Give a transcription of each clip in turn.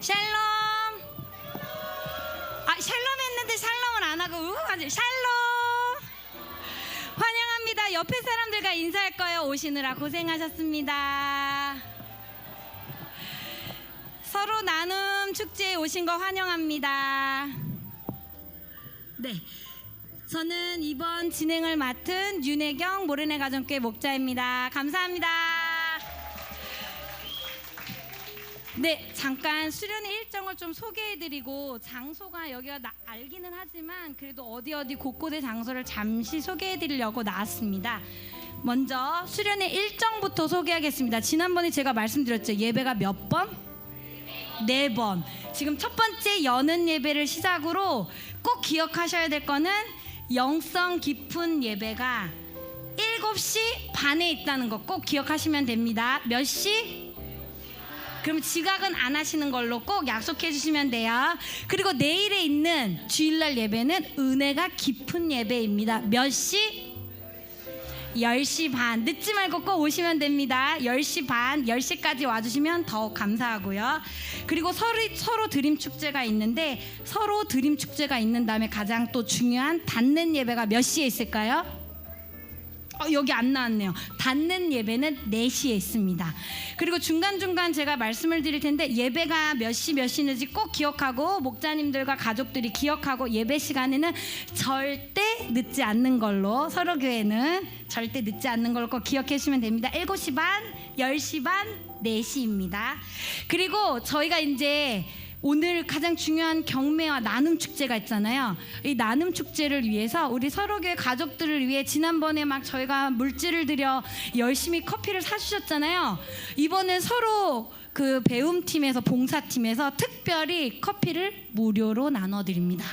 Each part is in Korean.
샬롬. 샬롬 했는데 샬롬을 안 하고 하지. 샬롬. 환영합니다. 옆에 사람들과 인사할 거예요. 오시느라 고생하셨습니다. 서로 나눔 축제에 오신 거 환영합니다. 네, 저는 이번 진행을 맡은 윤혜경 모르네 가정교회 목자입니다. 감사합니다. 네, 잠깐 수련회 일정을 좀 소개해드리고, 장소가 여기가 알기는 하지만 그래도 어디 곳곳의 장소를 잠시 소개해드리려고 나왔습니다. 먼저 수련회 일정부터 소개하겠습니다. 지난번에 제가 말씀드렸죠. 예배가 몇 번? 4번. 지금 첫 번째 여는 예배를 시작으로 꼭 기억하셔야 될 거는 영성 깊은 예배가 7시 반에 있다는 거 꼭 기억하시면 됩니다. 몇 시? 그럼 지각은 안 하시는 걸로 꼭 약속해 주시면 돼요. 그리고 내일에 있는 주일날 예배는 은혜가 깊은 예배입니다. 몇 시? 10시 반. 늦지 말고 꼭 오시면 됩니다. 10시 반, 10시까지 와주시면 더욱 감사하고요. 그리고 서로 드림 축제가 있는데, 서로 드림 축제가 있는 다음에 가장 또 중요한 닫는 예배가 몇 시에 있을까요? 여기 안 나왔네요. 닫는 예배는 4시에 있습니다. 그리고 중간중간 제가 말씀을 드릴 텐데, 예배가 몇 시인지 꼭 기억하고, 목자님들과 가족들이 기억하고, 예배 시간에는 절대 늦지 않는 걸로, 서로교회는 절대 늦지 않는 걸로 꼭 기억해 주시면 됩니다. 7시 반, 10시 반, 4시입니다. 그리고 저희가 이제 오늘 가장 중요한 경매와 나눔 축제가 있잖아요. 이 나눔 축제를 위해서 우리 서로교회 가족들을 위해 지난번에 막 저희가 물질을 들여 열심히 커피를 사주셨잖아요. 이번엔 서로 그 배움팀에서, 봉사팀에서 특별히 커피를 무료로 나눠드립니다.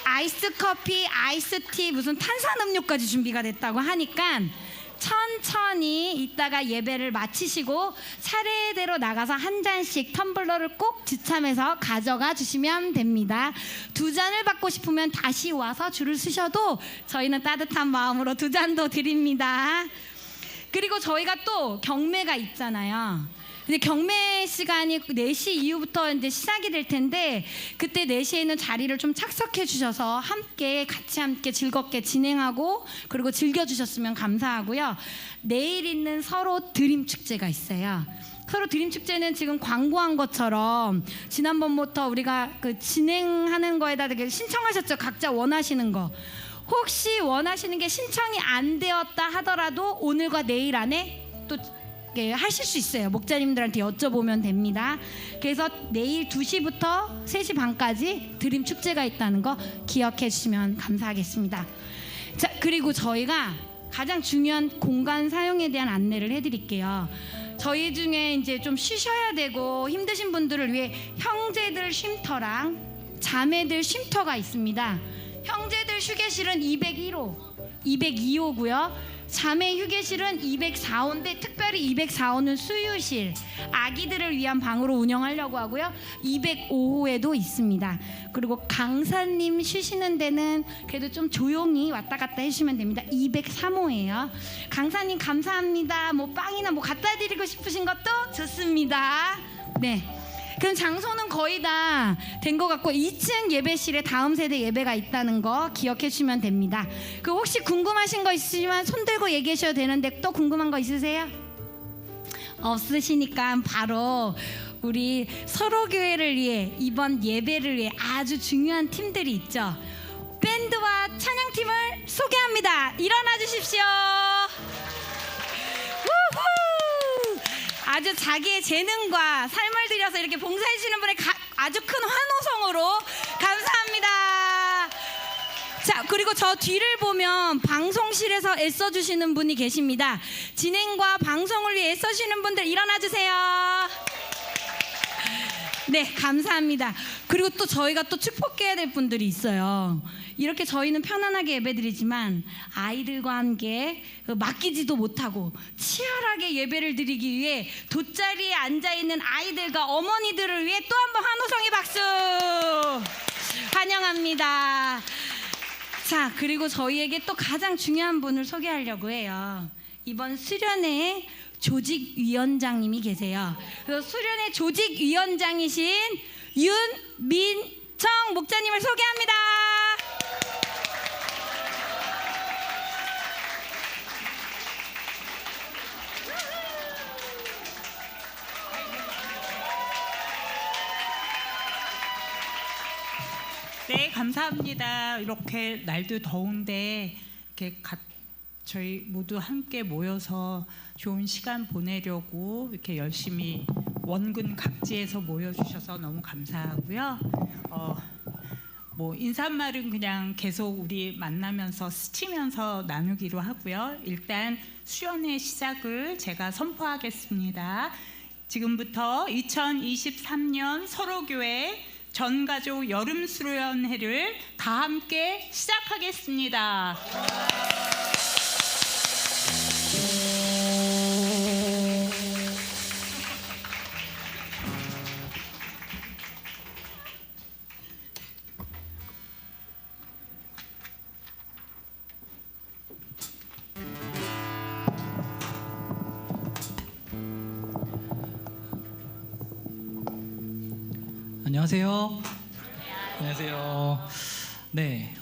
아이스 커피, 아이스티, 무슨 탄산음료까지 준비가 됐다고 하니까 천천히 이따가 예배를 마치시고 차례대로 나가서 한 잔씩 텀블러를 꼭 지참해서 가져가 주시면 됩니다. 2잔을 받고 싶으면 다시 와서 줄을 서셔도 저희는 따뜻한 마음으로 2잔도 드립니다. 그리고 저희가 또 경매가 있잖아요. 이제 경매 시간이 4시 이후부터 이제 시작이 될 텐데, 그때 4시에는 자리를 좀 착석해 주셔서 같이 함께 즐겁게 진행하고, 그리고 즐겨주셨으면 감사하고요. 내일 있는 서로 드림 축제가 있어요. 서로 드림 축제는 지금 광고한 것처럼 지난번부터 우리가 그 진행하는 거에다 되게 신청하셨죠. 각자 원하시는 거. 혹시 원하시는 게 신청이 안 되었다 하더라도 오늘과 내일 안에 또 하실 수 있어요. 목자님들한테 여쭤보면 됩니다. 그래서 내일 2시부터 3시 반까지 드림 축제가 있다는 거 기억해 주시면 감사하겠습니다. 자, 그리고 저희가 가장 중요한 공간 사용에 대한 안내를 해드릴게요. 저희 중에 이제 좀 쉬셔야 되고 힘드신 분들을 위해 형제들 쉼터랑 자매들 쉼터가 있습니다. 형제들 휴게실은 201호, 202호고요. 자매 휴게실은 204호인데 특별히 204호는 수유실, 아기들을 위한 방으로 운영하려고 하고요. 205호에도 있습니다. 그리고 강사님 쉬시는 데는 그래도 좀 조용히 왔다 갔다 해주시면 됩니다. 203호예요. 강사님 감사합니다. 뭐 빵이나 뭐 갖다 드리고 싶으신 것도 좋습니다. 네. 그럼 장소는 거의 다 된 것 같고, 2층 예배실에 다음 세대 예배가 있다는 거 기억해 주시면 됩니다. 그 혹시 궁금하신 거 있으시면 손 들고 얘기하셔도 되는데, 또 궁금한 거 있으세요? 없으시니까 바로 우리 서로교회를 위해, 이번 예배를 위해 아주 중요한 팀들이 있죠. 밴드와 찬양팀을 소개합니다. 일어나 주십시오. 아주 자기의 재능과 삶을 들여서 이렇게 봉사해 주시는 분의 아주 큰 환호성으로 감사합니다. 자, 그리고 저 뒤를 보면 방송실에서 애써주시는 분이 계십니다. 진행과 방송을 위해 애써주시는 분들 일어나 주세요. 네, 감사합니다. 그리고 또 저희가 또 축복해야 될 분들이 있어요. 이렇게 저희는 편안하게 예배드리지만 아이들과 함께 맡기지도 못하고 치열하게 예배를 드리기 위해 돗자리에 앉아있는 아이들과 어머니들을 위해 또 한 번 환호성의 박수 환영합니다. 자, 그리고 저희에게 또 가장 중요한 분을 소개하려고 해요. 이번 수련회 조직위원장님이 계세요. 그래서 수련회 조직위원장이신 윤민청 목사님을 소개합니다. 네, 감사합니다. 이렇게 날도 더운데 이렇게 저희 모두 함께 모여서 좋은 시간 보내려고 이렇게 열심히 원근 각지에서 모여주셔서 너무 감사하고요. 뭐 인사말은 그냥 계속 우리 만나면서 스치면서 나누기로 하고요. 일단 수련회 시작을 제가 선포하겠습니다. 지금부터 2023년 서로교회 전가족 여름 수련회를 다 함께 시작하겠습니다. 안녕하세요. 안녕하세요. 네,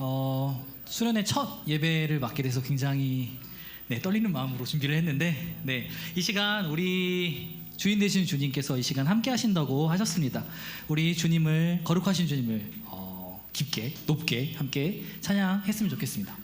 수련회 첫 예배를 맡게 돼서 굉장히 떨리는 마음으로 준비를 했는데, 이 시간 우리 주인 되신 주님께서 이 시간 함께 하신다고 하셨습니다. 우리 주님을, 거룩하신 주님을 깊게, 높게 함께 찬양했으면 좋겠습니다.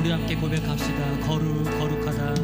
우리 함께 고백합시다. 거룩하다.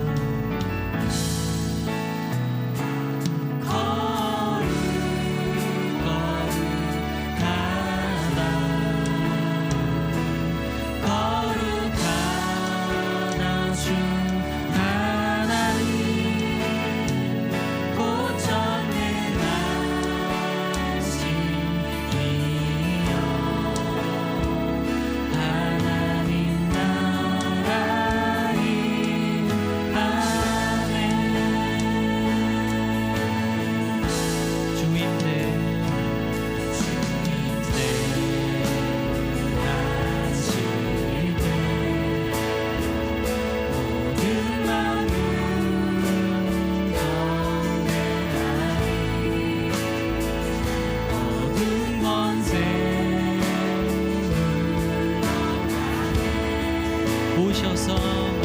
오셔서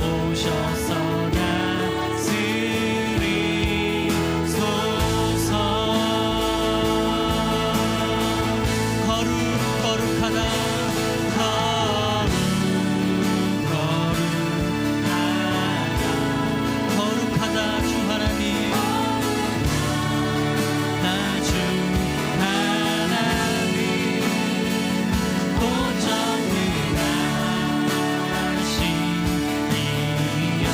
다스리소서. 거룩하다. 거룩하다 주 하나님. 나 주 하나님 곧 정결하신 이여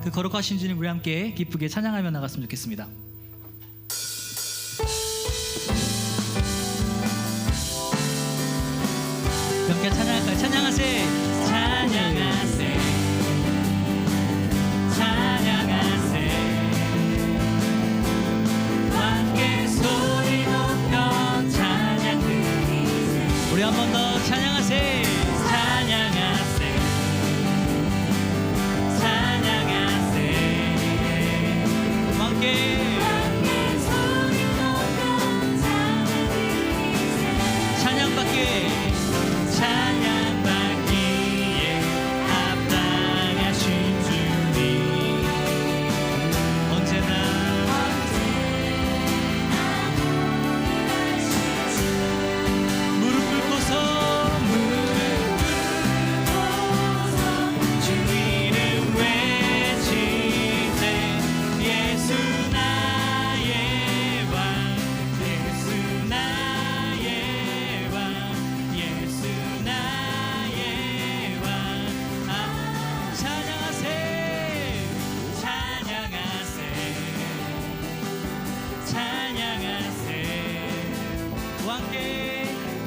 그 거룩하신 주님 우리 함께 기쁘게 찬양하며 나갔으면 좋겠습니다. 함께 찬양할까요? 찬양하세, 찬양하세, 찬양하세. 함께 소리 높여 찬양 드리세. 우리 한 번 더 찬양하세, 찬양하세, 찬양하세. 함께 찬양받게, 찬양받기에 합당하신 주님 언제나 무릎 꿇고서 주 이름 외치세. 예수 나의 왕, 예수 나의 왕, 예수 나의 왕. 찬양하세, 찬양하세, 찬양하세. 왕께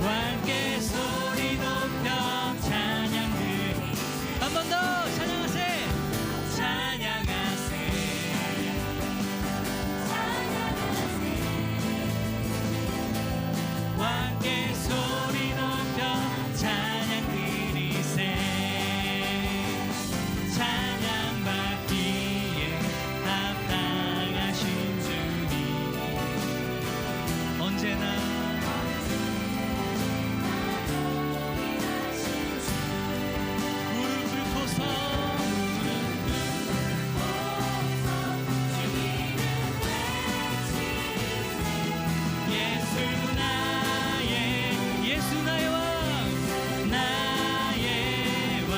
왕께 소리 높여 찬양 드리. 한 번 더 찬양하세, 찬양하세, 왕께 소리 높여 찬양 드리세. 찬양받기에 합당하신 주님 언제나 무릎 꿇고서 예수 나의, 예수 나의 왕, 나의 왕,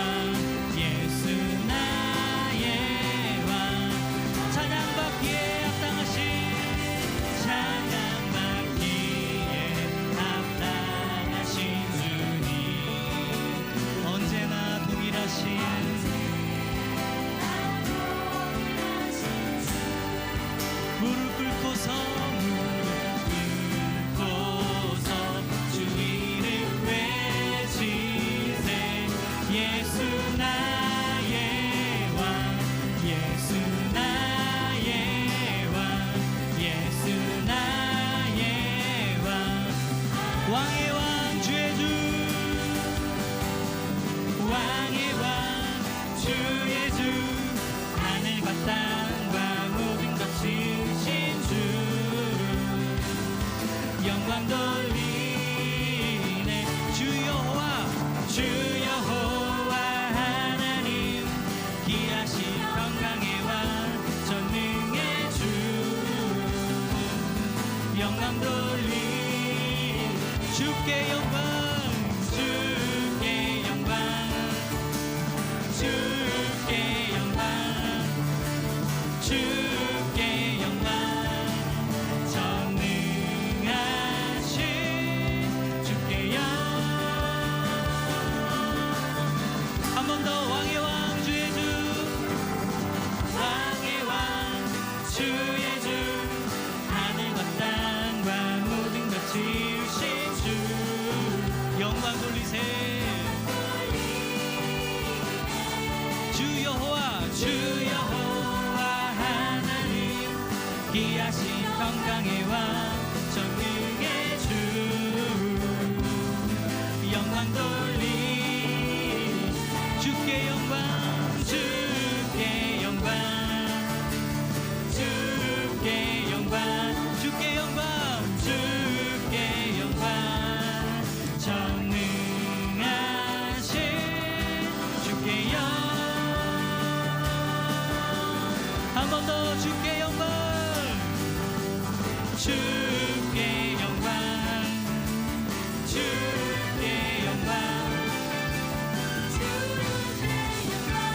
예수 나의 왕. 찬양받기에 합당하신, 찬양받기에 합당하신 주님 언제나 동일하신. 무릎 꿇고서 무릎 꿇고서 주 이름 외치세. 예수 나의 왕, 예수 나의 왕, 예수 나의 왕. 왕의 왕 주의 주, 왕의 왕 주의 주. 하늘과 땅과 모든 것 지으신 주. 영광 돌리네 주 여호와, 주 여호와 하나님. 귀하신 평강의 왕, 전능의 주. 영광 돌리 주께 영광, 주께 영광, 주께 영광, 주께 영광. 전능하신 주께 영광. 한 번 더. 왕의 왕 주의 주, 왕의 왕 주의 주. 하늘과 땅과 모든 것 지으신 주. 영광 돌리세. 주 여호와, 주 여호와 하나님. 귀하신 평강의 왕, 전능의 주. 영광 돌리 주께 영광, 주께 영광, 주께 영광, 주께 영광, 주께 영광. 전능하신 주께 영광. 한 번 더. 주께 영광, 주께 영광, 주께 영광.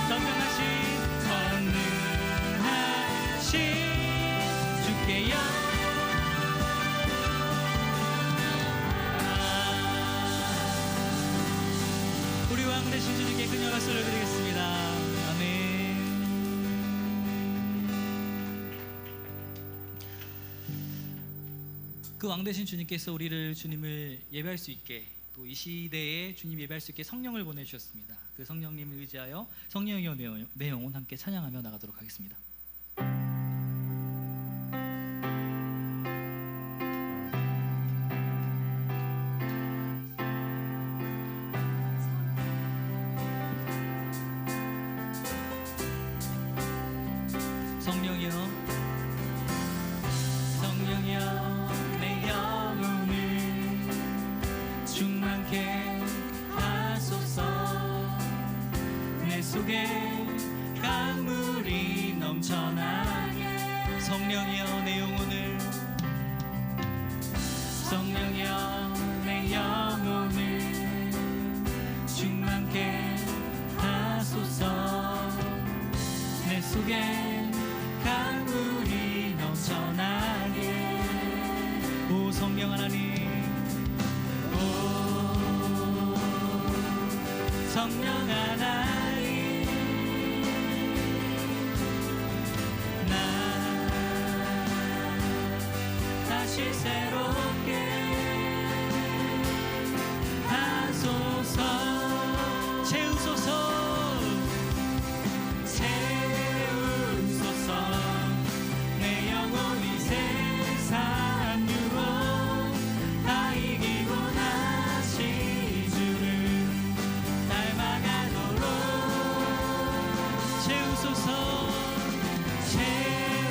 전능하신, 전능하신 주께 영광. 우리 왕 되신 주님께 큰 박수를 드리겠습니다. 아멘. 그 왕 되신 주님께서 우리를 주님을 예배할 수 있게, 또 이 시대에 주님 예배할 수 있게 성령을 보내주셨습니다. 그 성령님을 의지하여 성령이여 내 영혼 함께 찬양하며 나가도록 하겠습니다. 성령이여, 성령이여 내 영혼을 충만케 하소서. 내 속에 강물이 넘쳐나게. 성령이여 내 영혼을, 성령이여 내 영혼을 충만케 하소서. 내 속에 강물이 넘쳐나게. 오 성령 하나님, 오 성령 하나님, 나 다시 새롭게 하소서. 채우소서, 채우소서. 내 영혼이 세상 유혹 다 이기고 다시 주를 닮아가도록 채우소서,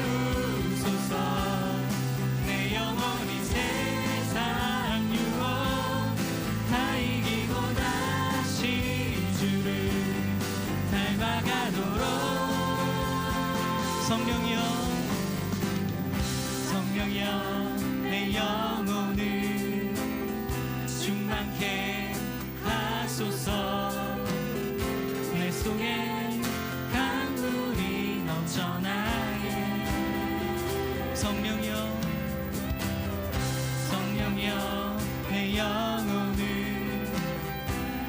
채우소서. 내 영혼이 세상 유혹 다 이기고 다시 주를 닮아가도록. 성령이여, 성령이여 내 영혼을 충만케 하소서. 내 속에 강물이 넘쳐나게. 성령이여, 성령이여 내 영혼을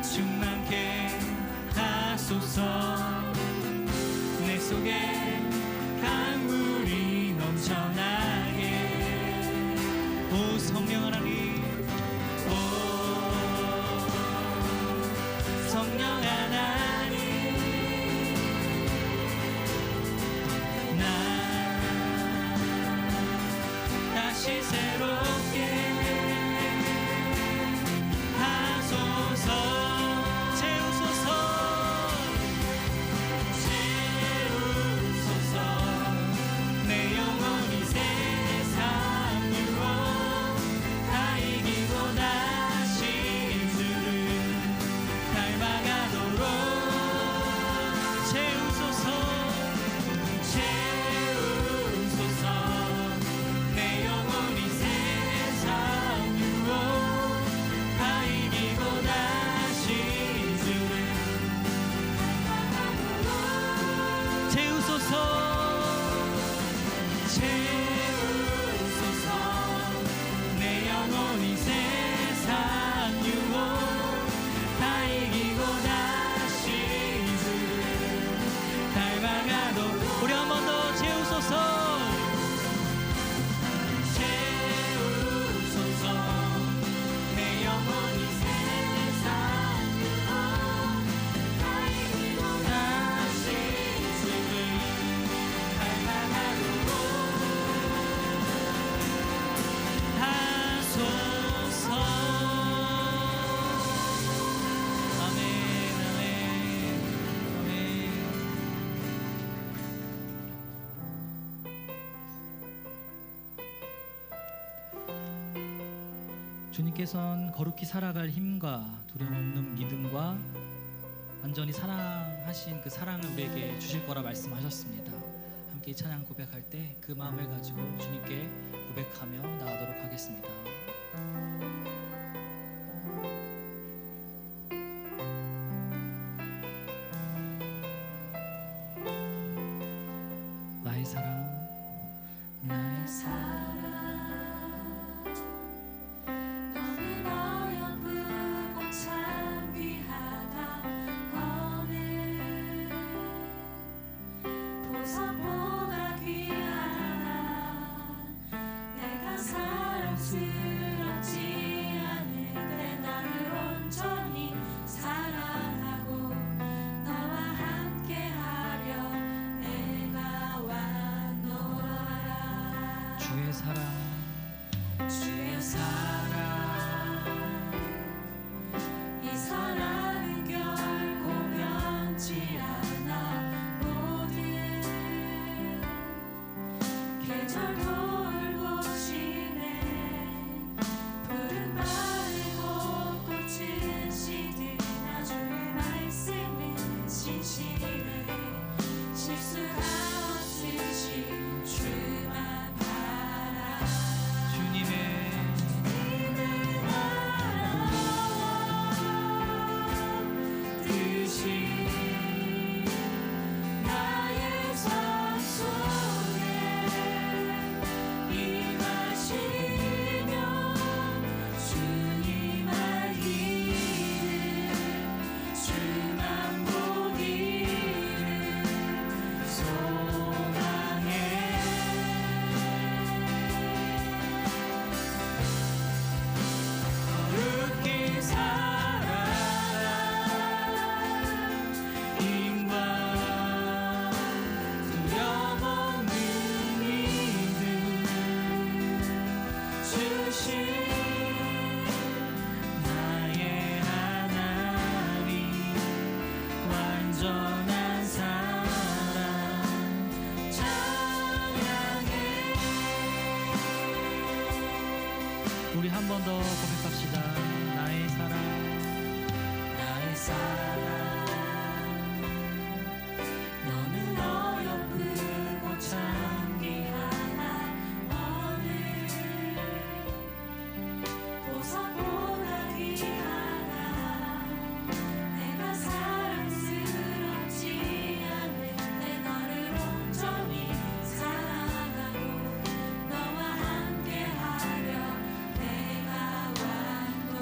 충만케 하소서. 내 속에 강물이 넘쳐나게. 오 성령 하나님, 오 성령 하나님, 나 다시 새롭게 하소서. 채우소서, 채우소서. 내 영혼이 세상 유혹 다 이기고 다시 주를 닮아가도록 채우소서, 채우소서. 내 영혼이 세상 유혹 다 이기고 다시 주를 채우소서, 채우소서. 내 영혼이 세상 유혹 다 이기고 다시 주를 닮아가도록. 우리 한 번 더 채우소서, 채우소서. 내 영혼이 세상 유혹 다 이기고 다시 주를 닮아가도록 하소서. 아멘, 아멘, 아멘. 주님께서는 거룩히 살아갈 힘과 두려움 없는 믿음과 완전히 사랑하신 그 사랑을 우리에게 주실 거라 말씀하셨습니다. 함께 이 찬양 고백할 때 그 마음을 가지고 주님께 고백하며 나가도록 하겠습니다. 나의 사랑, 나의 사랑, 너는 어여쁘고 참 귀하다. 너는 보석보다 귀하다. 내가 사랑스러운 사랑 주의 사랑 이 사랑은 결코 변치 않아 모든 계절 돌보시네 푸른 마르고 꽃은 시드나 주의 말씀은 신실해 실수가 없으신 주만 바라 주님의 뜻이 나의 삶 속에 임하시며 주님 알기를 주만 보기를 소망해 거룩히 살아라 힘과 두려움 없는 믿음 주신 나의 하나님 완전한 사랑 찬양해 우리 한 번 더 고백합시다. 나의 사랑 나의 사랑 너는 어여쁘고 참귀하나 오늘 보석보다 귀하나 내가 사랑스럽지 않은데 너를 온전히 사랑하고 너와 함께하려 내가 완고하네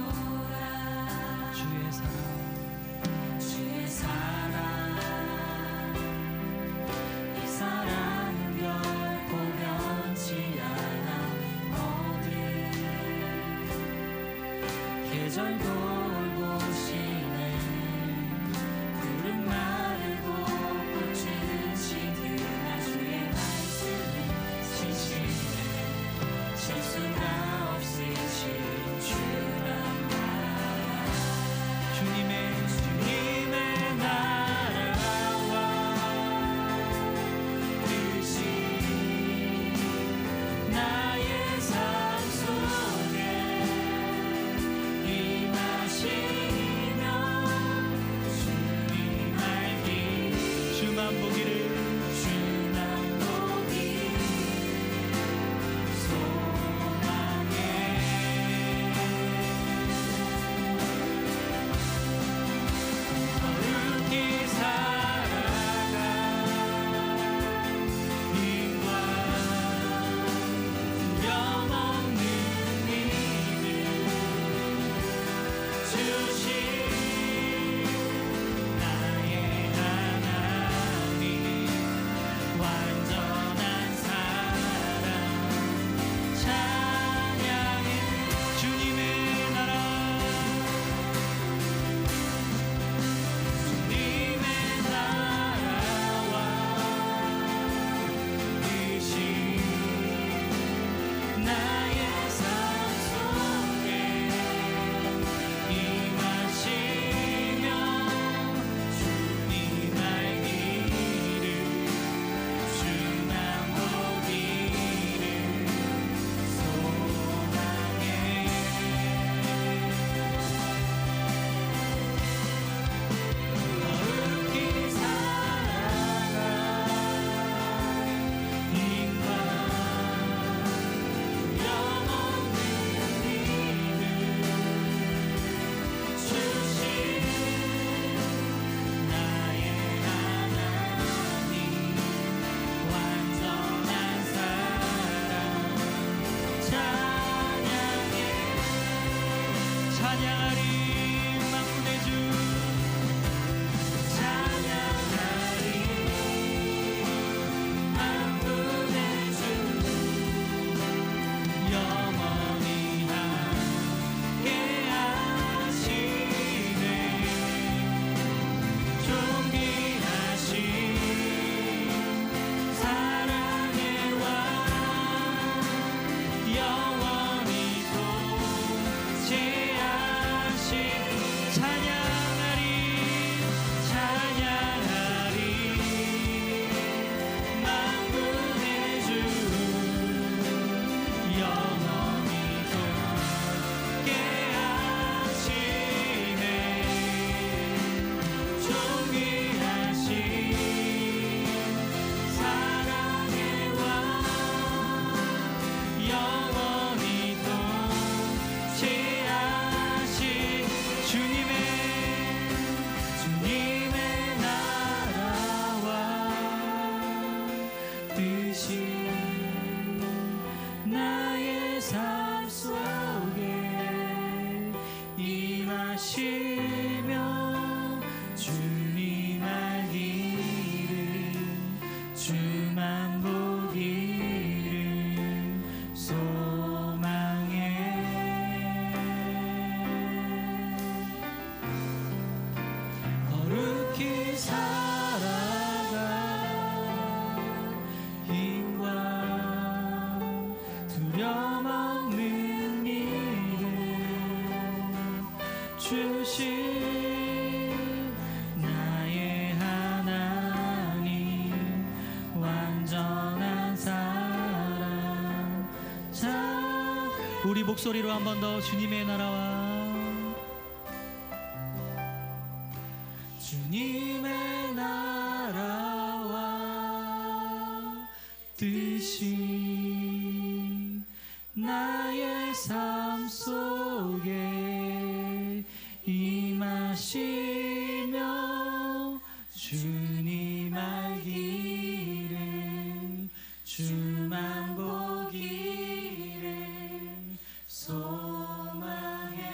우리 목소리로 한 번 더 주님의 나라와 주님의 나라와 뜻이 나의 삶 속에 임하시며 주님 알기를 주만 보기를 소망해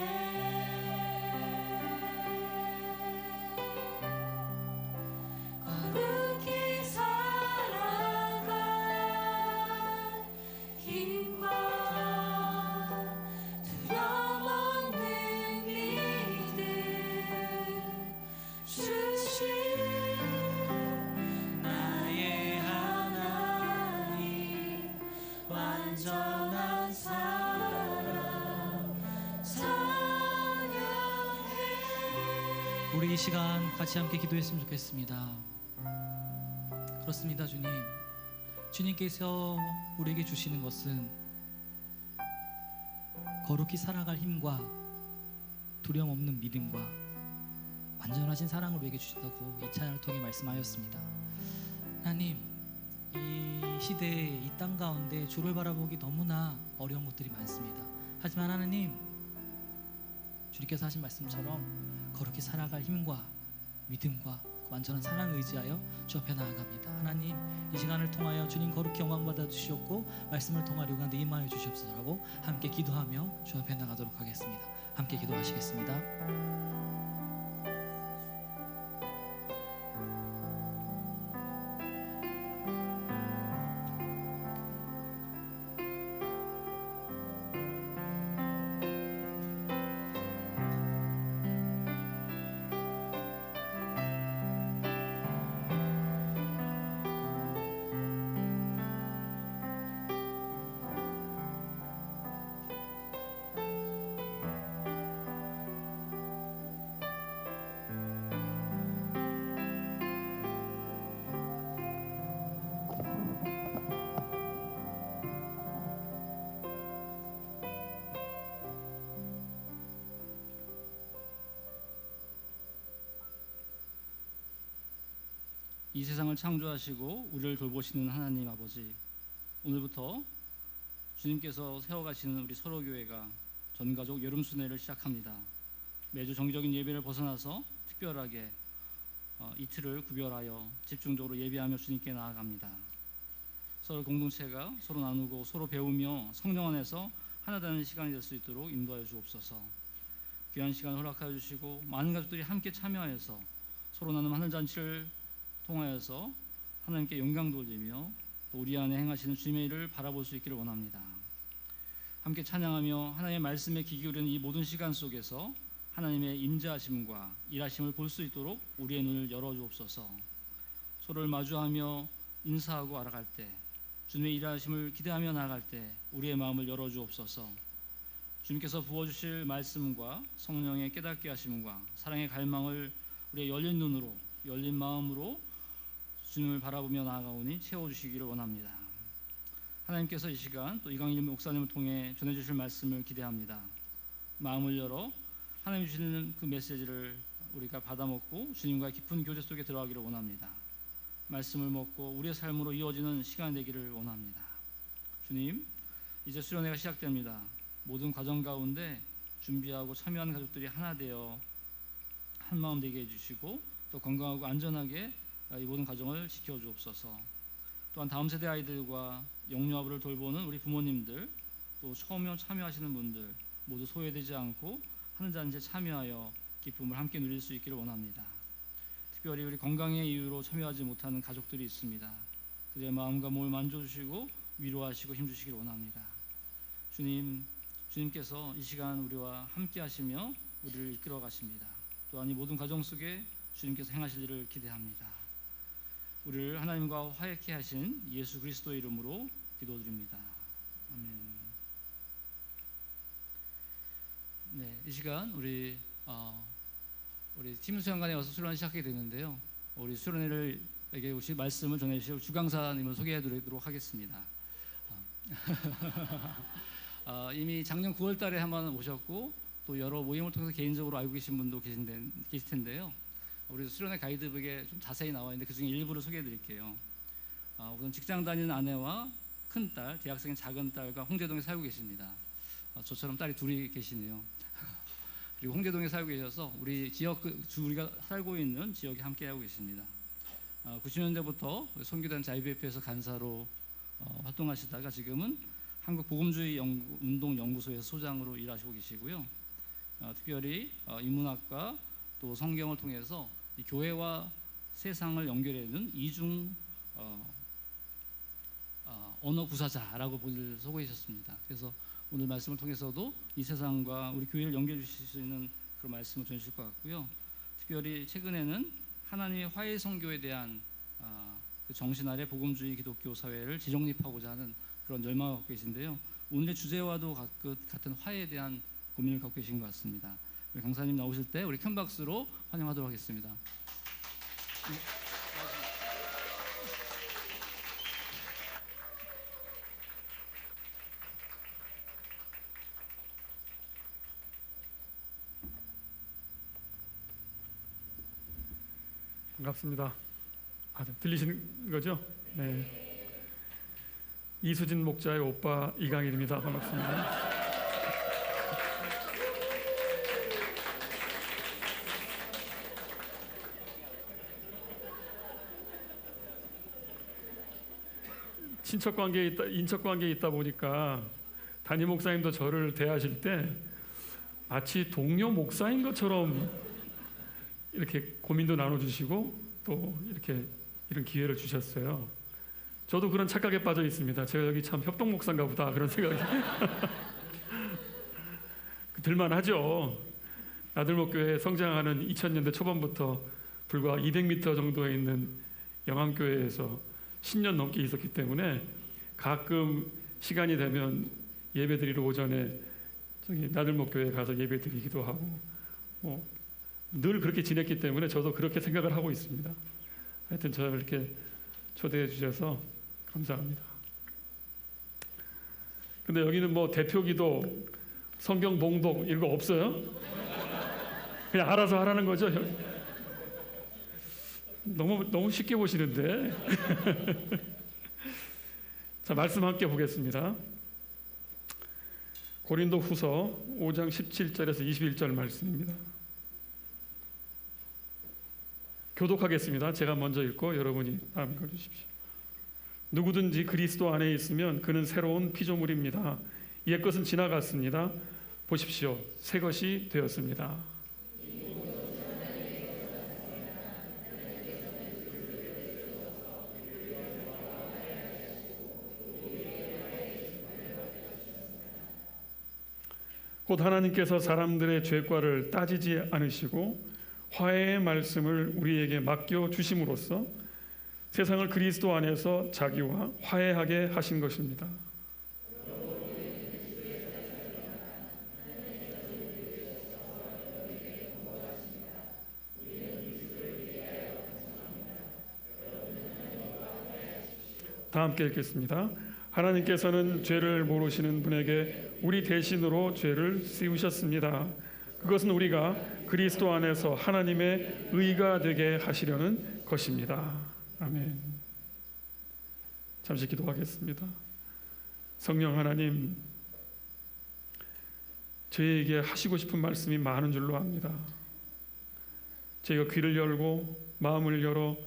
거룩히 살아갈 힘과 두려움 없는 믿음 주신 나의 하나님 완전한 사랑 찬양해. 우리 이 시간 같이 함께 기도했으면 좋겠습니다. 그렇습니다, 주님. 주님께서 우리에게 주시는 것은 거룩히 살아갈 힘과 두려움 없는 믿음과 완전하신 사랑을 우리에게 주신다고 이 찬양을 통해 말씀하였습니다. 하나님, 이 시대에 이 땅 가운데 주를 바라보기 너무나 어려운 것들이 많습니다. 하지만 하나님, 주님께서 하신 말씀처럼 거룩히 살아갈 힘과 믿음과 완전한 사랑을 의지하여 주 앞에 나아갑니다. 하나님, 이 시간을 통하여 주님 거룩히 영광 받아 주시옵고 말씀을 통하여 가운데 임하여 주시옵소서라고 함께 기도하며 주 앞에 나가도록 하겠습니다. 함께 기도하시겠습니다. 이 세상을 창조하시고 우리를 돌보시는 하나님 아버지, 오늘부터 주님께서 세워가시는 우리 서로교회가 전가족 여름순회를 시작합니다. 매주 정기적인 예배를 벗어나서 특별하게 이틀을 구별하여 집중적으로 예배하며 주님께 나아갑니다. 서로 공동체가 서로 나누고 서로 배우며 성령 안에서 하나 되는 시간이 될 수 있도록 인도하여 주옵소서. 귀한 시간 허락하여 주시고 많은 가족들이 함께 참여해서 서로 나눔 하늘잔치를 통하여서 하나님께 영광 돌리며 또 우리 안에 행하시는 주님의 일을 바라볼 수 있기를 원합니다. 함께 찬양하며 하나님의 말씀에 귀 기울이는 이 모든 시간 속에서 하나님의 임재하심과 일하심을 볼 수 있도록 우리의 눈을 열어주옵소서. 서로를 마주하며 인사하고 알아갈 때, 주님의 일하심을 기대하며 나아갈 때 우리의 마음을 열어주옵소서. 주님께서 부어주실 말씀과 성령의 깨닫게 하심과 사랑의 갈망을 우리의 열린 눈으로 열린 마음으로 주님을 바라보며 나아가오니 채워주시기를 원합니다. 하나님께서 이 시간 또 이강일 목사님을 통해 전해주실 말씀을 기대합니다. 마음을 열어 하나님 주시는 그 메시지를 우리가 받아먹고 주님과 깊은 교제 속에 들어가기를 원합니다. 말씀을 먹고 우리의 삶으로 이어지는 시간이 되기를 원합니다. 주님, 이제 수련회가 시작됩니다. 모든 과정 가운데 준비하고 참여하는 가족들이 하나 되어 한 마음 되게 해주시고 또 건강하고 안전하게 이 모든 과정을 지켜주옵소서. 또한 다음 세대 아이들과 영유아부를 돌보는 우리 부모님들, 또 처음 참여하시는 분들 모두 소외되지 않고 하늘잔치에 참여하여 기쁨을 함께 누릴 수 있기를 원합니다. 특별히 우리 건강의 이유로 참여하지 못하는 가족들이 있습니다. 그들의 마음과 몸을 만져주시고 위로하시고 힘주시기를 원합니다. 주님께서 이 시간 우리와 함께 하시며 우리를 이끌어 가십니다. 또한 이 모든 과정 속에 주님께서 행하실 일을 기대합니다. 우리를 하나님과 화해케 하신 예수 그리스도의 이름으로 기도드립니다. 아멘. 네, 이 시간 우리 팀 수양관에 와서 수련을 시작하게 되는데요. 우리 수련회에게 오신 말씀을 전해주실 주강사님을 소개해드리도록 하겠습니다. 이미 작년 9월달에 한번 오셨고 또 여러 모임을 통해서 개인적으로 알고 계신 분도 계실 텐데요. 우리 수련회 가이드북에 좀 자세히 나와 있는데 그 중에 일부를 소개해드릴게요. 우선 직장 다니는 아내와 큰 딸, 대학생인 작은 딸과 홍제동에 살고 계십니다. 저처럼 딸이 둘이 계시네요. 그리고 홍제동에 살고 계셔서 우리 지역 우리가 살고 있는 지역에 함께하고 계십니다. 90년대부터 선교단체 IBF에서 간사로 활동하시다가 지금은 한국 복음주의 운동 연구소에서 소장으로 일하시고 계시고요. 특별히 인문학과 또 성경을 통해서 이 교회와 세상을 연결해내는 이중 언어 구사자라고 본을 쓰고 계셨습니다. 그래서 오늘 말씀을 통해서도 이 세상과 우리 교회를 연결해 주실 수 있는 그런 말씀을 전해주실 것 같고요. 특별히 최근에는 하나님의 화해 선교에 대한 그 정신 아래 복음주의 기독교 사회를 재정립하고자 하는 그런 열망을 갖고 계신데요. 오늘의 주제와도 같은 화해에 대한 고민을 갖고 계신 것 같습니다. 우리 강사님 나오실 때 우리 큰 박수로 환영하도록 하겠습니다. 반갑습니다. 들리시는 거죠? 네. 이수진 목자의 오빠 이강일입니다. 반갑습니다. 친척 관계에 있다, 인척 관계에 있다 보니까 담임 목사님도 저를 대하실 때 마치 동료 목사인 것처럼 이렇게 고민도 나눠주시고 또 이렇게 이런 기회를 주셨어요. 저도 그런 착각에 빠져 있습니다. 제가 여기 참 협동 목사인가 보다 그런 생각이 들만하죠. 나들목교회 성장하는 2000년대 초반부터 불과 200m 정도에 있는 영암교회에서 10년 넘게 있었기 때문에 가끔 시간이 되면 예배드리러 오전에 저기 나들목교회에 가서 예배드리기도 하고 늘 그렇게 지냈기 때문에 저도 그렇게 생각을 하고 있습니다. 하여튼 저를 이렇게 초대해 주셔서 감사합니다. 근데 여기는 뭐 대표기도, 성경 봉독 이런 거 없어요? 그냥 알아서 하라는 거죠? 너무 쉽게 보시는데. 자, 말씀 함께 보겠습니다. 고린도 후서 5장 17절에서 21절 말씀입니다. 교독하겠습니다. 제가 먼저 읽고 여러분이 다음 읽어주십시오. 누구든지 그리스도 안에 있으면 그는 새로운 피조물입니다. 옛것은 지나갔습니다. 보십시오. 새 것이 되었습니다. 곧 하나님께서 사람들의 죄과를 따지지 않으시고 화해의 말씀을 우리에게 맡겨 주심으로써 세상을 그리스도 안에서 자기와 화해하게 하신 것입니다. 다 함께 읽겠습니다. 하나님께서는 죄를 모르시는 분에게 우리 대신으로 죄를 씌우셨습니다. 그것은 우리가 그리스도 안에서 하나님의 의가 되게 하시려는 것입니다. 아멘. 잠시 기도하겠습니다. 성령 하나님, 저희에게 하시고 싶은 말씀이 많은 줄로 압니다. 저희가 귀를 열고 마음을 열어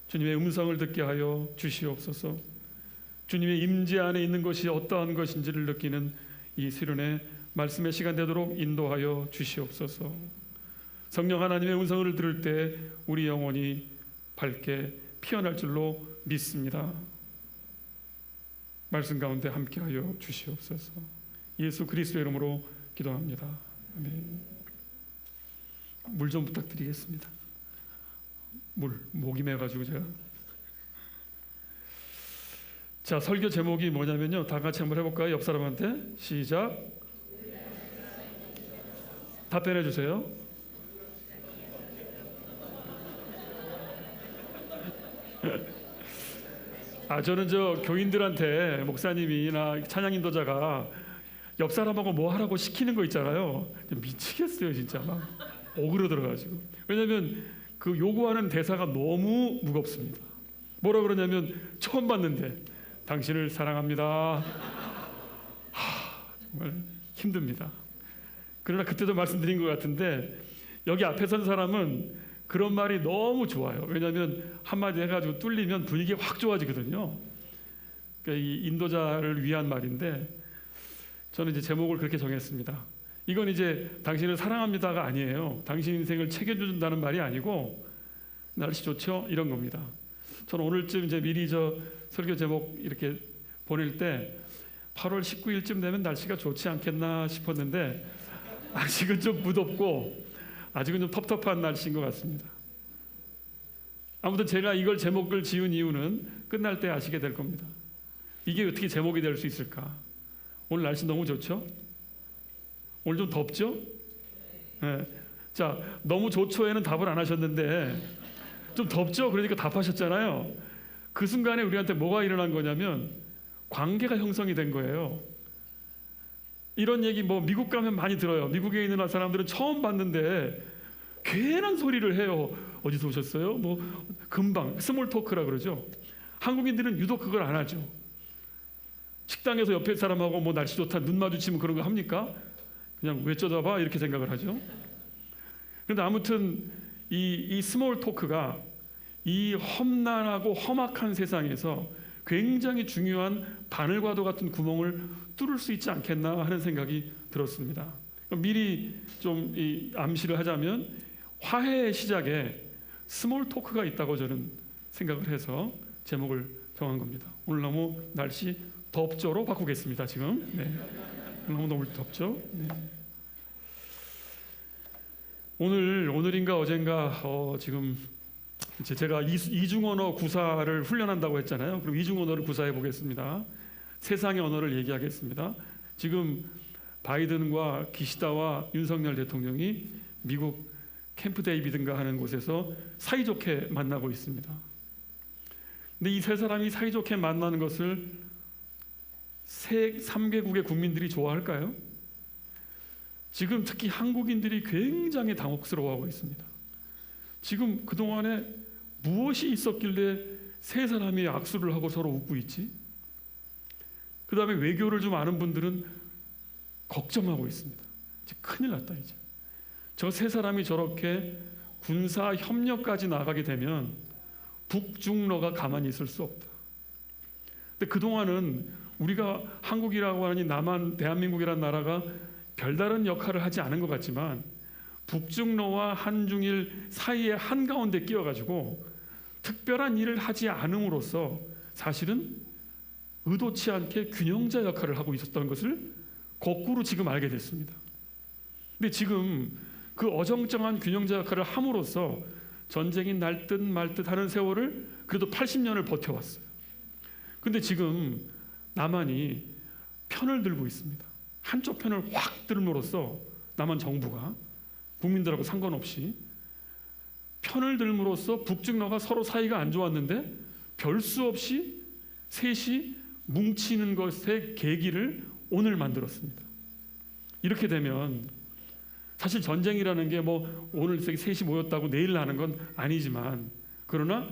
주님의 음성을 듣게 하여 주시옵소서. 주님의 임재 안에 있는 것이 어떠한 것인지를 느끼는 이 수련회 말씀의 시간 되도록 인도하여 주시옵소서. 성령 하나님의 음성을 들을 때 우리 영혼이 밝게 피어날 줄로 믿습니다. 말씀 가운데 함께하여 주시옵소서. 예수 그리스도의 이름으로 기도합니다. 아멘. 물 좀 부탁드리겠습니다. 목이 매가지고 제가. 자, 설교 제목이 뭐냐면요, 다 같이 한번 해볼까요? 옆 사람한테 시작. 답변해 주세요. 저는 저 교인들한테 목사님이나 찬양 인도자가 옆 사람하고 뭐 하라고 시키는 거 있잖아요. 미치겠어요 진짜 막 오그러들어가지고. 왜냐하면 그 요구하는 대사가 너무 무겁습니다. 뭐라 그러냐면 처음 봤는데 당신을 사랑합니다. 정말 힘듭니다. 그러나 그때도 말씀드린 것 같은데 여기 앞에 선 사람은 그런 말이 너무 좋아요. 왜냐하면 한마디 해가지고 뚫리면 분위기가 확 좋아지거든요. 그러니까 이 인도자를 위한 말인데 저는 이제 제목을 그렇게 정했습니다. 이건 이제 당신을 사랑합니다가 아니에요. 당신 인생을 책임져준다는 말이 아니고 날씨 좋죠? 이런 겁니다. 저는 오늘쯤 이제 미리 저 설교 제목 이렇게 보낼 때 8월 19일쯤 되면 날씨가 좋지 않겠나 싶었는데 아직은 좀 무덥고 아직은 좀 텁텁한 날씨인 것 같습니다. 아무튼 제가 이걸 제목을 지은 이유는 끝날 때 아시게 될 겁니다. 이게 어떻게 제목이 될 수 있을까? 오늘 날씨 너무 좋죠? 오늘 좀 덥죠? 네. 자, 너무 좋죠에는 답을 안 하셨는데 좀 덥죠? 그러니까 답하셨잖아요. 그 순간에 우리한테 뭐가 일어난 거냐면 관계가 형성이 된 거예요. 이런 얘기 뭐 미국 가면 많이 들어요. 미국에 있는 사람들은 처음 봤는데 괜한 소리를 해요. 어디서 오셨어요? 뭐 금방 스몰 토크라 그러죠. 한국인들은 유독 그걸 안 하죠. 식당에서 옆에 사람하고 뭐 날씨 좋다 눈 마주치면 그런 거 합니까? 그냥 왜 쳐다봐 이렇게 생각을 하죠. 그런데 아무튼 이 스몰 토크가 이 험난하고 험악한 세상에서 굉장히 중요한 바늘과도 같은 구멍을 뚫을 수 있지 않겠나 하는 생각이 들었습니다. 미리 좀 이 암시를 하자면 화해의 시작에 스몰 토크가 있다고 저는 생각을 해서 제목을 정한 겁니다. 오늘 너무 날씨 덥죠로 바꾸겠습니다. 지금 네. 너무 덥죠. 네. 오늘인가 어젠가 지금 이제 제가 이중 언어 구사를 훈련한다고 했잖아요. 그럼 이중 언어를 구사해 보겠습니다. 세상의 언어를 얘기하겠습니다. 지금 바이든과 기시다와 윤석열 대통령이 미국 캠프 데이비드인가 하는 곳에서 사이좋게 만나고 있습니다. 근데 이 세 사람이 사이좋게 만나는 것을 3개국의 국민들이 좋아할까요? 지금 특히 한국인들이 굉장히 당혹스러워하고 있습니다. 지금 그동안에 무엇이 있었길래 세 사람이 악수를 하고 서로 웃고 있지? 그 다음에 외교를 좀 아는 분들은 걱정하고 있습니다. 이제 큰일 났다 이제. 저 세 사람이 저렇게 군사 협력까지 나가게 되면 북중러가 가만히 있을 수 없다. 근데 그동안은 우리가 한국이라고 하니 남한 대한민국이라는 나라가 별다른 역할을 하지 않은 것 같지만 북중러와 한중일 사이에 한가운데 끼어가지고 특별한 일을 하지 않음으로써 사실은 의도치 않게 균형자 역할을 하고 있었던 것을 거꾸로 지금 알게 됐습니다. 근데 지금 그 어정쩡한 균형자 역할을 함으로써 전쟁이 날 듯 말 듯 하는 세월을 그래도 80년을 버텨왔어요. 근데 지금 남한이 편을 들고 있습니다. 한쪽 편을 확 들므로써 남한 정부가 국민들하고 상관없이 편을 들므로써 북중러가 서로 사이가 안 좋았는데 별 수 없이 셋이 뭉치는 것의 계기를 오늘 만들었습니다. 이렇게 되면 사실 전쟁이라는 게 뭐 오늘 셋이 모였다고 내일 나는 건 아니지만 그러나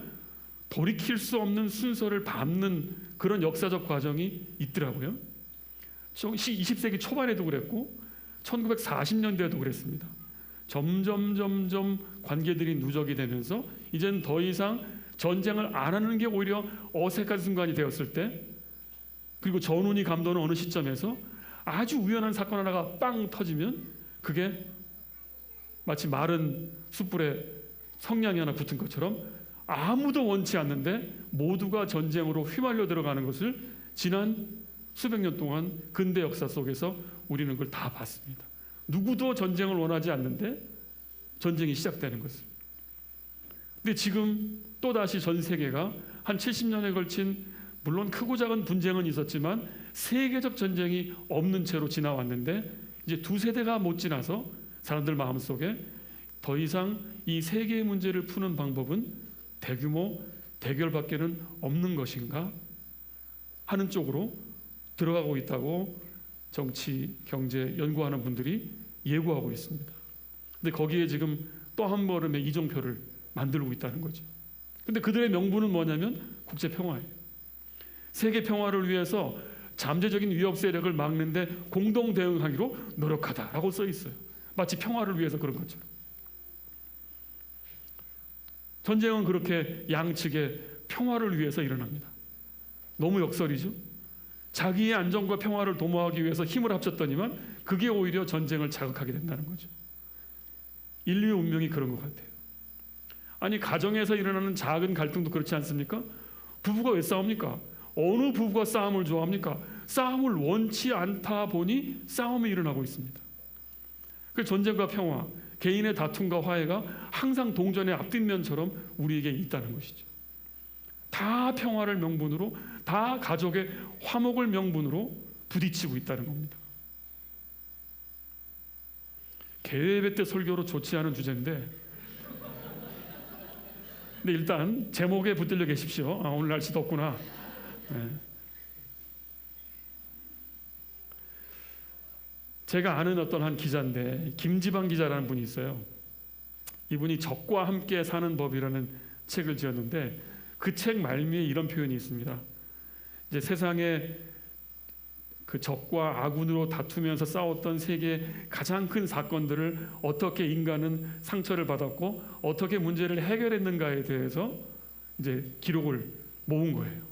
돌이킬 수 없는 순서를 밟는 그런 역사적 과정이 있더라고요. 20세기 초반에도 그랬고 1940년대에도 그랬습니다. 점점 관계들이 누적이 되면서 이제는 더 이상 전쟁을 안 하는 게 오히려 어색한 순간이 되었을 때 그리고 전운이 감도는 어느 시점에서 아주 우연한 사건 하나가 빵 터지면 그게 마치 마른 숯불에 성냥이 하나 붙은 것처럼 아무도 원치 않는데 모두가 전쟁으로 휘말려 들어가는 것을 지난 수백 년 동안 근대 역사 속에서 우리는 그걸 다 봤습니다. 누구도 전쟁을 원하지 않는데 전쟁이 시작되는 것을. 근데 지금 또다시 전 세계가 한 70년에 걸친 물론 크고 작은 분쟁은 있었지만 세계적 전쟁이 없는 채로 지나왔는데 이제 두 세대가 못 지나서 사람들 마음속에 더 이상 이 세계의 문제를 푸는 방법은 대규모 대결밖에는 없는 것인가 하는 쪽으로 들어가고 있다고 정치, 경제 연구하는 분들이 예고하고 있습니다. 근데 거기에 지금 또 한 걸음의 이정표를 만들고 있다는 거죠. 근데 그들의 명분은 뭐냐면 국제 평화예요. 세계 평화를 위해서 잠재적인 위협 세력을 막는데 공동 대응하기로 노력하다라고 써 있어요. 마치 평화를 위해서 그런 것처럼. 전쟁은 그렇게 양측의 평화를 위해서 일어납니다. 너무 역설이죠. 자기의 안정과 평화를 도모하기 위해서 힘을 합쳤더니만 그게 오히려 전쟁을 자극하게 된다는 거죠. 인류의 운명이 그런 것 같아요. 아니, 가정에서 일어나는 작은 갈등도 그렇지 않습니까? 부부가 왜 싸웁니까? 어느 부부가 싸움을 좋아합니까? 싸움을 원치 않다 보니 싸움이 일어나고 있습니다. 그 전쟁과 평화, 개인의 다툼과 화해가 항상 동전의 앞뒷면처럼 우리에게 있다는 것이죠. 다 평화를 명분으로, 다 가족의 화목을 명분으로 부딪히고 있다는 겁니다. 개회배 때 설교로 좋지 않은 주제인데, 근데 일단 제목에 붙들려 계십시오. 아, 오늘 날씨 덥구나. 네. 제가 아는 어떤 한 기자인데, 김지방 기자라는 분이 있어요. 이분이 적과 함께 사는 법이라는 책을 지었는데 그 책 말미에 이런 표현이 있습니다. 이제 세상에 그 적과 아군으로 다투면서 싸웠던 세계의 가장 큰 사건들을 어떻게 인간은 상처를 받았고 어떻게 문제를 해결했는가에 대해서 이제 기록을 모은 거예요.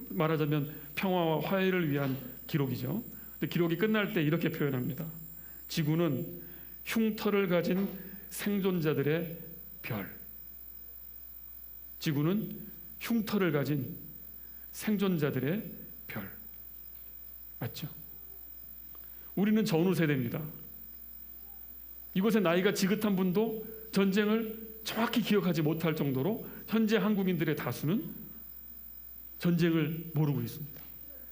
말하자면 평화와 화해를 위한 기록이죠. 근데 기록이 끝날 때 이렇게 표현합니다. 지구는 흉터를 가진 생존자들의 별. 지구는 흉터를 가진 생존자들의 별. 맞죠? 우리는 전후 세대입니다. 이곳에 나이가 지긋한 분도 전쟁을 정확히 기억하지 못할 정도로 현재 한국인들의 다수는 전쟁을 모르고 있습니다.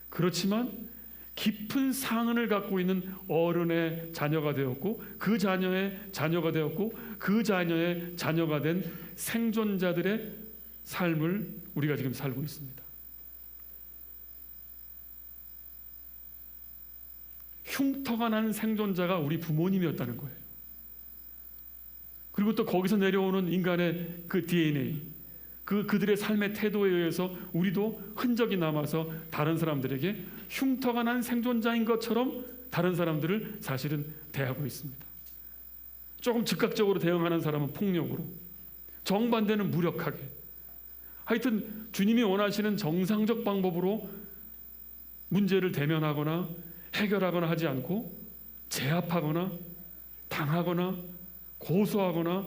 그렇지만 깊은 상흔을 갖고 있는 어른의 자녀가 되었고 그 자녀의 자녀가 되었고 그 자녀의 자녀가 된 생존자들의 삶을 우리가 지금 살고 있습니다. 흉터가 난 생존자가 우리 부모님이었다는 거예요. 그리고 또 거기서 내려오는 인간의 그 DNA, 그들의 삶의 태도에 의해서 우리도 흔적이 남아서 다른 사람들에게 흉터가 난 생존자인 것처럼 다른 사람들을 사실은 대하고 있습니다. 조금 즉각적으로 대응하는 사람은 폭력으로, 정반대는 무력하게. 하여튼 주님이 원하시는 정상적 방법으로 문제를 대면하거나 해결하거나 하지 않고 제압하거나 당하거나 고소하거나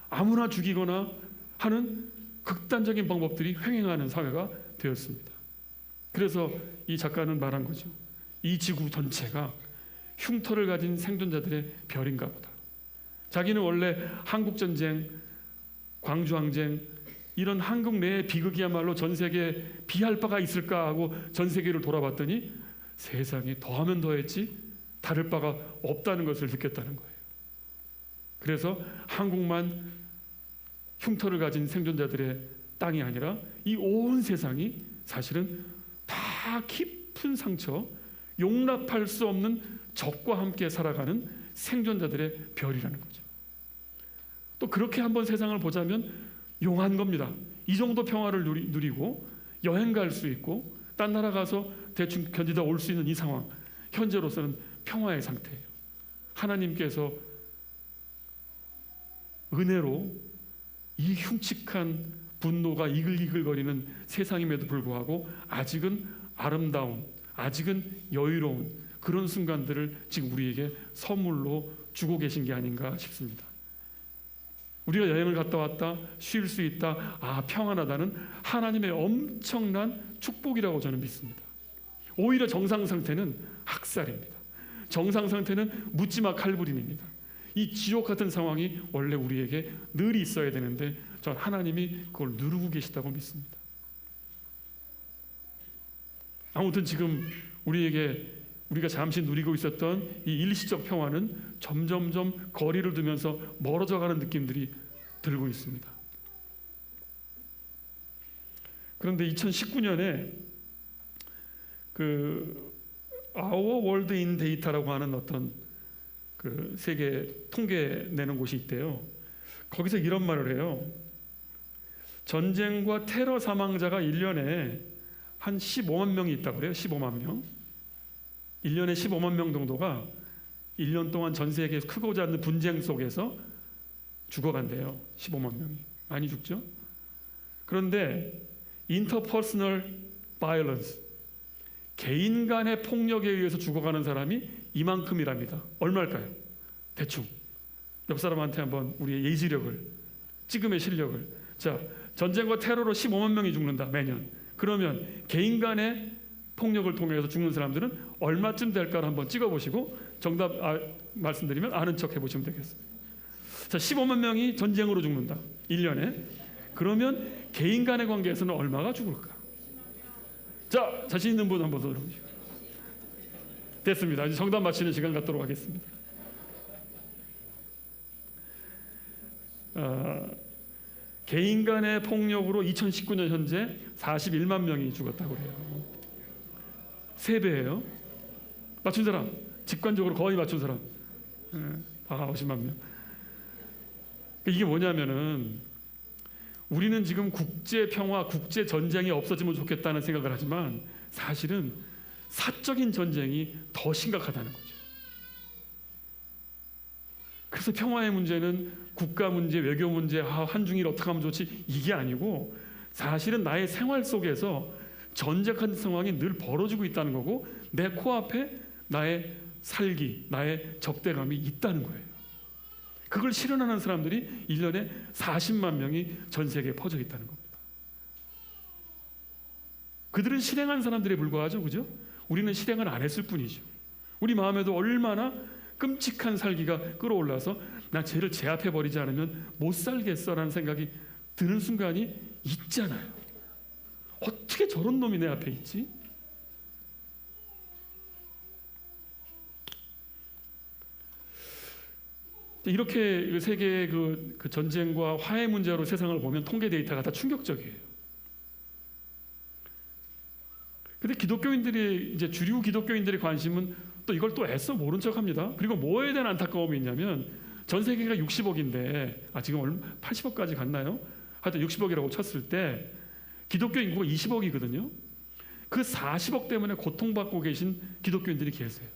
아무나 죽이거나 하는 극단적인 방법들이 횡행하는 사회가 되었습니다. 그래서 이 작가는 말한 거죠. 이 지구 전체가 흉터를 가진 생존자들의 별인가 보다. 자기는 원래 한국전쟁, 광주항쟁 이런 한국 내의 비극이야말로 전 세계에 비할 바가 있을까 하고 전 세계를 돌아봤더니 세상에 더하면 더했지 다를 바가 없다는 것을 느꼈다는 거예요. 그래서 한국만 흉터를 가진 생존자들의 땅이 아니라 이 온 세상이 사실은 다 깊은 상처, 용납할 수 없는 적과 함께 살아가는 생존자들의 별이라는 거죠. 또 그렇게 한번 세상을 보자면 용한 겁니다. 이 정도 평화를 누리고 여행 갈 수 있고 딴 나라 가서 대충 견디다 올 수 있는 이 상황, 현재로서는 평화의 상태예요. 하나님께서 은혜로 이 흉측한 분노가 이글이글거리는 세상임에도 불구하고 아직은 아름다운, 아직은 여유로운 그런 순간들을 지금 우리에게 선물로 주고 계신 게 아닌가 싶습니다. 우리가 여행을 갔다 왔다 쉴 수 있다, 아 평안하다는 하나님의 엄청난 축복이라고 저는 믿습니다. 오히려 정상 상태는 학살입니다. 정상 상태는 묻지마 칼부림입니다. 이 지옥 같은 상황이 원래 우리에게 늘 있어야 되는데 전 하나님이 그걸 누르고 계시다고 믿습니다. 아무튼 지금 우리가 잠시 누리고 있었던 이 일시적 평화는 점점점 거리를 두면서 멀어져가는 느낌들이 들고 있습니다. 그런데 2019년에 그 Our World in Data라고 하는 어떤 그 세계 통계 내는 곳이 있대요. 거기서 이런 말을 해요. 전쟁과 테러 사망자가 1년에 한 15만 명이 있다고 그래요. 15만 명. 1년에 15만 명 정도가 1년 동안 전 세계에서 크고 작은 분쟁 속에서 죽어간대요. 15만 명이. 많이 죽죠. 그런데 interpersonal violence, 개인 간의 폭력에 의해서 죽어가는 사람이 이만큼이랍니다. 얼마일까요? 대충 옆 사람한테 한번 우리의 예지력을, 찌금의 실력을. 자, 전쟁과 테러로 15만 명이 죽는다 매년. 그러면 개인 간의 폭력을 통해서 죽는 사람들은 얼마쯤 될까를 한번 찍어보시고 정답 말씀드리면 아는 척 해보시면 되겠습니다. 자, 15만 명이 전쟁으로 죽는다 1년에. 그러면 개인 간의 관계에서는 얼마가 죽을까? 자, 자신 있는 분 한번 들어보시죠. 됐습니다. 이제 정답 맞히는 시간 갖도록 하겠습니다. 개인 간의 폭력으로 2019년 현재 41만 명이 죽었다고 해요. 3배예요. 맞춘 사람, 직관적으로 거의 맞춘 사람. 50만 명. 이게 뭐냐면은 우리는 지금 국제 평화, 국제 전쟁이 없어지면 좋겠다는 생각을 하지만 사실은 사적인 전쟁이 더 심각하다는 거죠. 그래서 평화의 문제는 국가 문제, 외교 문제, 한중일 어떻게 하면 좋지, 이게 아니고 사실은 나의 생활 속에서 전쟁 같은 상황이 늘 벌어지고 있다는 거고 내 코앞에 나의 살기, 나의 적대감이 있다는 거예요. 그걸 실현하는 사람들이 1년에 40만 명이 전 세계에 퍼져 있다는 겁니다. 그들은 실행한 사람들에 불과하죠, 그죠? 우리는 실행을 안 했을 뿐이죠. 우리 마음에도 얼마나 끔찍한 살기가 끌어올라서 나 쟤를 제압해 버리지 않으면 못 살겠어라는 생각이 드는 순간이 있잖아요. 어떻게 저런 놈이 내 앞에 있지? 이렇게 세계의 그 전쟁과 화해 문제로 세상을 보면 통계 데이터가 다 충격적이에요. 근데 기독교인들이 이제 주류 기독교인들의 관심은 또 이걸 또 애써 모른 척합니다. 그리고 뭐에 대한 안타까움이 있냐면 전 세계가 60억인데 지금 80억까지 갔나요? 하여튼 60억이라고 쳤을 때 기독교 인구가 20억이거든요. 그 40억 때문에 고통받고 계신 기독교인들이 계세요.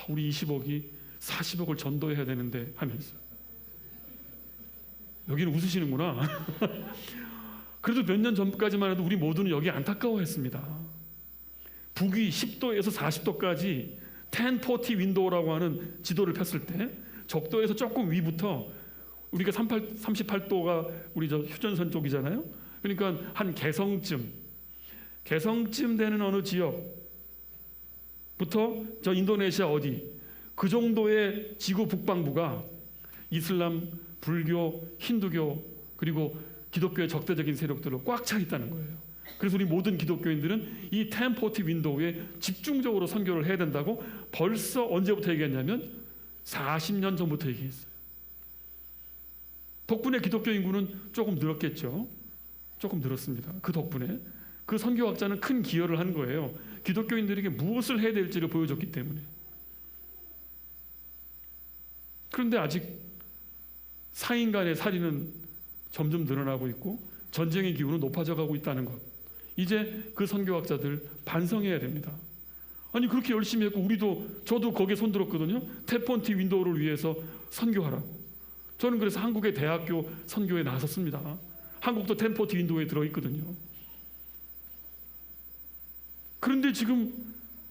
우리 20억이 40억을 전도해야 되는데 하면서. 여기는 웃으시는구나. 그래도 몇 년 전까지만 해도 우리 모두는 여기 안타까워했습니다. 북위 10도에서 40도까지 1040 윈도우라고 하는 지도를 폈을 때 적도에서 조금 위부터 우리가 38도가 우리 저 휴전선 쪽이잖아요. 그러니까 한 개성쯤 되는 어느 지역부터 저 인도네시아 어디 그 정도의 지구 북방부가 이슬람, 불교, 힌두교 그리고 기독교의 적대적인 세력들로 꽉 차 있다는 거예요. 그래서 우리 모든 기독교인들은 이 1040 윈도우에 집중적으로 선교를 해야 된다고 벌써 언제부터 얘기했냐면 40년 전부터 얘기했어요. 덕분에 기독교 인구는 조금 늘었겠죠. 조금 늘었습니다. 그 덕분에 그 선교학자는 큰 기여를 한 거예요. 기독교인들에게 무엇을 해야 될지를 보여줬기 때문에. 그런데 아직 사인 간의 살인은 점점 늘어나고 있고 전쟁의 기후는 높아져 가고 있다는 것. 이제 그 선교학자들 반성해야 됩니다. 아니 그렇게 열심히 했고 저도 거기에 손들었거든요. 테폰티 윈도우를 위해서 선교하라고. 저는 그래서 한국의 대학교 선교에 나섰습니다. 한국도 테폰티 윈도우에 들어있거든요. 그런데 지금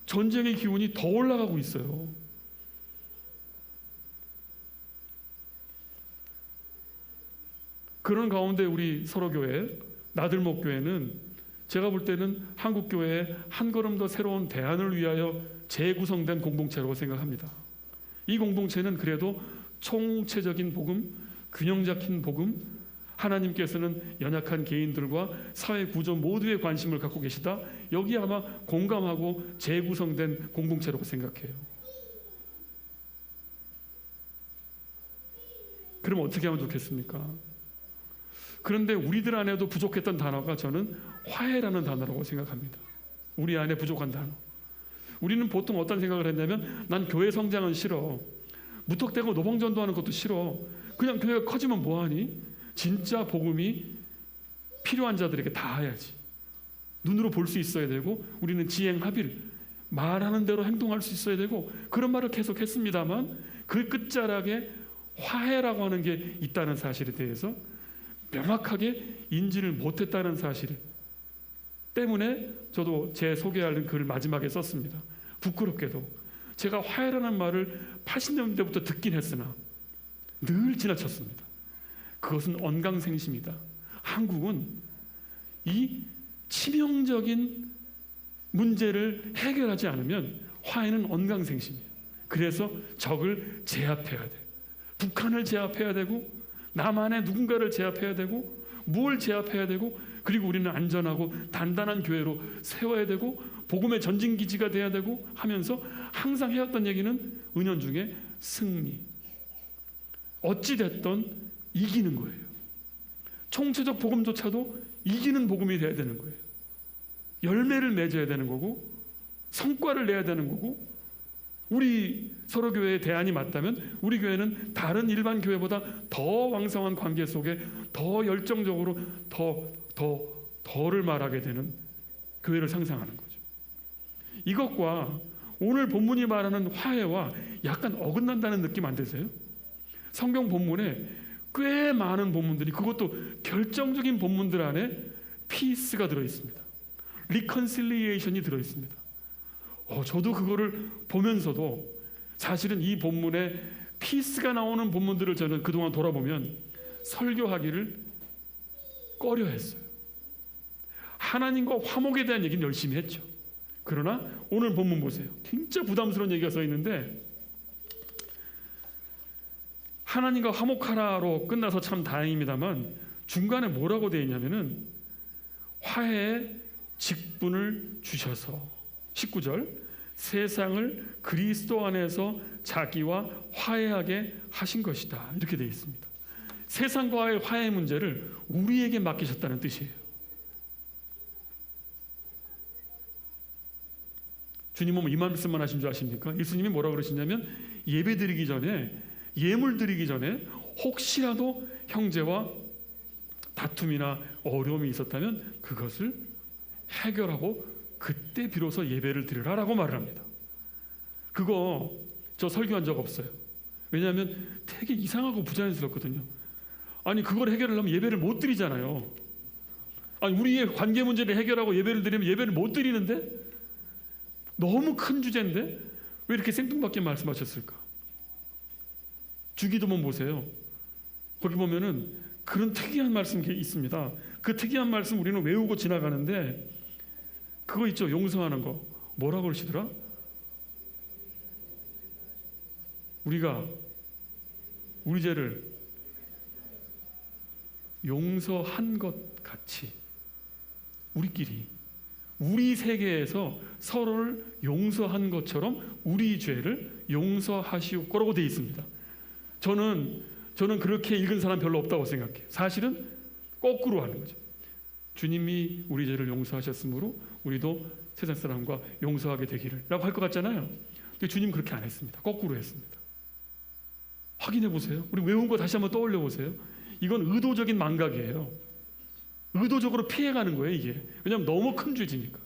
전쟁의 기운이 더 올라가고 있어요. 그런 가운데 우리 서로교회, 나들목교회는 제가 볼 때는 한국교회의 한 걸음 더 새로운 대안을 위하여 재구성된 공동체라고 생각합니다. 이 공동체는 그래도 총체적인 복음, 균형 잡힌 복음, 하나님께서는 연약한 개인들과 사회 구조 모두에 관심을 갖고 계시다. 여기 아마 공감하고 재구성된 공동체라고 생각해요. 그럼 어떻게 하면 좋겠습니까? 그런데 우리들 안에도 부족했던 단어가 저는 화해라는 단어라고 생각합니다. 우리 안에 부족한 단어. 우리는 보통 어떤 생각을 했냐면 난 교회 성장은 싫어. 무턱대고 노방전도하는 것도 싫어. 그냥 교회가 커지면 뭐하니? 진짜 복음이 필요한 자들에게 닿아야지. 눈으로 볼 수 있어야 되고 우리는 지행합일 말하는 대로 행동할 수 있어야 되고 그런 말을 계속 했습니다만 그 끝자락에 화해라고 하는 게 있다는 사실에 대해서 명확하게 인지를 못했다는 사실 때문에 저도 제 소개하는 글을 마지막에 썼습니다. 부끄럽게도 제가 화해라는 말을 80년대부터 듣긴 했으나 늘 지나쳤습니다. 그것은 언강생심이다. 한국은 이 치명적인 문제를 해결하지 않으면 화해는 언강생심이에요. 그래서 적을 제압해야 돼. 북한을 제압해야 되고 남한의 누군가를 제압해야 되고 뭘 제압해야 되고 그리고 우리는 안전하고 단단한 교회로 세워야 되고 복음의 전진기지가 돼야 되고 하면서 항상 해왔던 얘기는 은연중에 승리. 어찌됐든 이기는 거예요. 총체적 복음조차도 이기는 복음이 돼야 되는 거예요. 열매를 맺어야 되는 거고 성과를 내야 되는 거고 우리 서로교회의 대안이 맞다면 우리 교회는 다른 일반 교회보다 더 왕성한 관계 속에 더 열정적으로 더를 말하게 되는 교회를 상상하는 거죠. 이것과 오늘 본문이 말하는 화해와 약간 어긋난다는 느낌 안 드세요? 성경 본문에 꽤 많은 본문들이 그것도 결정적인 본문들 안에 피스가 들어있습니다. 리컨실리에이션이 들어있습니다. 저도 그거를 보면서도 사실은 이 본문에 피스가 나오는 본문들을 저는 그동안 돌아보면 설교하기를 꺼려했어요. 하나님과 화목에 대한 얘기는 열심히 했죠. 그러나 오늘 본문 보세요. 진짜 부담스러운 얘기가 써 있는데 하나님과 화목하라로 끝나서 참 다행입니다만 중간에 뭐라고 되어 있냐면은 화해의 직분을 주셔서 19절 세상을 그리스도 안에서 자기와 화해하게 하신 것이다 이렇게 되어 있습니다. 세상과의 화해 문제를 우리에게 맡기셨다는 뜻이에요. 주님은 이 말씀만 하신 줄 아십니까? 예수님이 뭐라고 그러시냐면 예배 드리기 전에 예물 드리기 전에 혹시라도 형제와 다툼이나 어려움이 있었다면 그것을 해결하고 그때 비로소 예배를 드리라라고 말을 합니다. 그거 저 설교한 적 없어요. 왜냐하면 되게 이상하고 부자연스럽거든요. 아니 그걸 해결하려면 예배를 못 드리잖아요. 아니 우리의 관계 문제를 해결하고 예배를 드리면 예배를 못 드리는데 너무 큰 주제인데 왜 이렇게 생뚱맞게 말씀하셨을까? 주기도문 보세요. 거기 보면은 그런 특이한 말씀이 있습니다. 그 특이한 말씀 우리는 외우고 지나가는데 그거 있죠. 용서하는 거. 뭐라고 그러시더라? 우리가 우리 죄를 용서한 것 같이 우리끼리 우리 세계에서 서로를 용서한 것처럼 우리 죄를 용서하시오라고 되어 있습니다. 저는 그렇게 읽은 사람 별로 없다고 생각해요. 사실은 거꾸로 하는 거죠. 주님이 우리 죄를 용서하셨으므로 우리도 세상 사람과 용서하게 되기를 라고 할 것 같잖아요. 근데 주님 그렇게 안 했습니다. 거꾸로 했습니다. 확인해 보세요. 우리 외운 거 다시 한번 떠올려 보세요. 이건 의도적인 망각이에요. 의도적으로 피해가는 거예요 이게. 왜냐하면 너무 큰 죄지니까.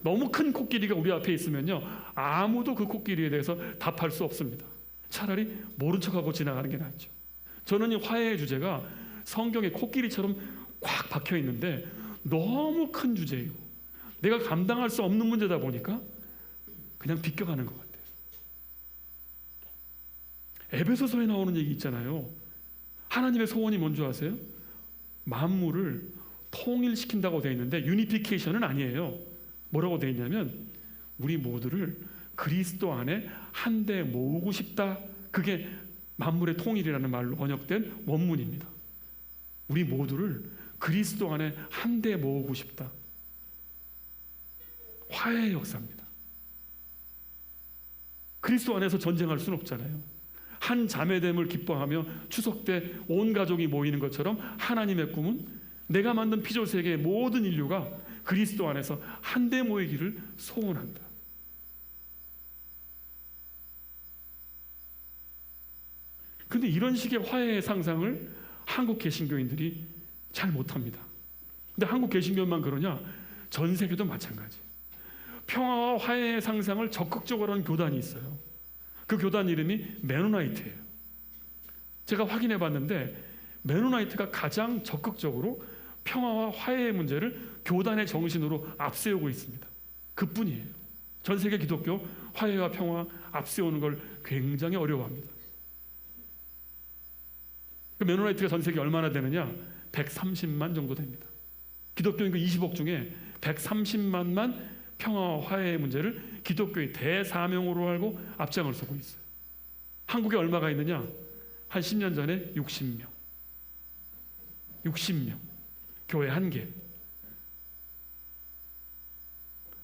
너무 큰 코끼리가 우리 앞에 있으면요 아무도 그 코끼리에 대해서 답할 수 없습니다. 차라리 모른 척하고 지나가는 게 낫죠. 저는 이 화해의 주제가 성경에 코끼리처럼 꽉 박혀 있는데 너무 큰 주제이고 내가 감당할 수 없는 문제다 보니까 그냥 비껴가는 것 같아요. 에베소서에 나오는 얘기 있잖아요. 하나님의 소원이 뭔지 아세요? 만물을 통일시킨다고 되어 있는데 유니피케이션은 아니에요. 뭐라고 되어 있냐면 우리 모두를 그리스도 안에 한데 모으고 싶다. 그게 만물의 통일이라는 말로 번역된 원문입니다. 우리 모두를 그리스도 안에 한데 모으고 싶다. 화해의 역사입니다. 그리스도 안에서 전쟁할 수는 없잖아요. 한 자매됨을 기뻐하며 추석 때 온 가족이 모이는 것처럼 하나님의 꿈은 내가 만든 피조 세계의 모든 인류가 그리스도 안에서 한데 모이기를 소원한다. 근데 이런 식의 화해의 상상을 한국 개신교인들이 잘 못합니다. 근데 한국 개신교만 그러냐? 전 세계도 마찬가지. 평화와 화해의 상상을 적극적으로 하는 교단이 있어요. 그 교단 이름이 메노나이트예요. 제가 확인해 봤는데 메노나이트가 가장 적극적으로 평화와 화해의 문제를 교단의 정신으로 앞세우고 있습니다. 그뿐이에요. 전 세계 기독교 화해와 평화 앞세우는 걸 굉장히 어려워합니다. 그 메노나이트가 전 세계 얼마나 되느냐? 130만 정도 됩니다. 기독교인 그 20억 중에 130만만 평화와 화해의 문제를 기독교의 대사명으로 알고 앞장을 서고 있어요. 한국에 얼마가 있느냐? 한 10년 전에 60명. 교회 1개.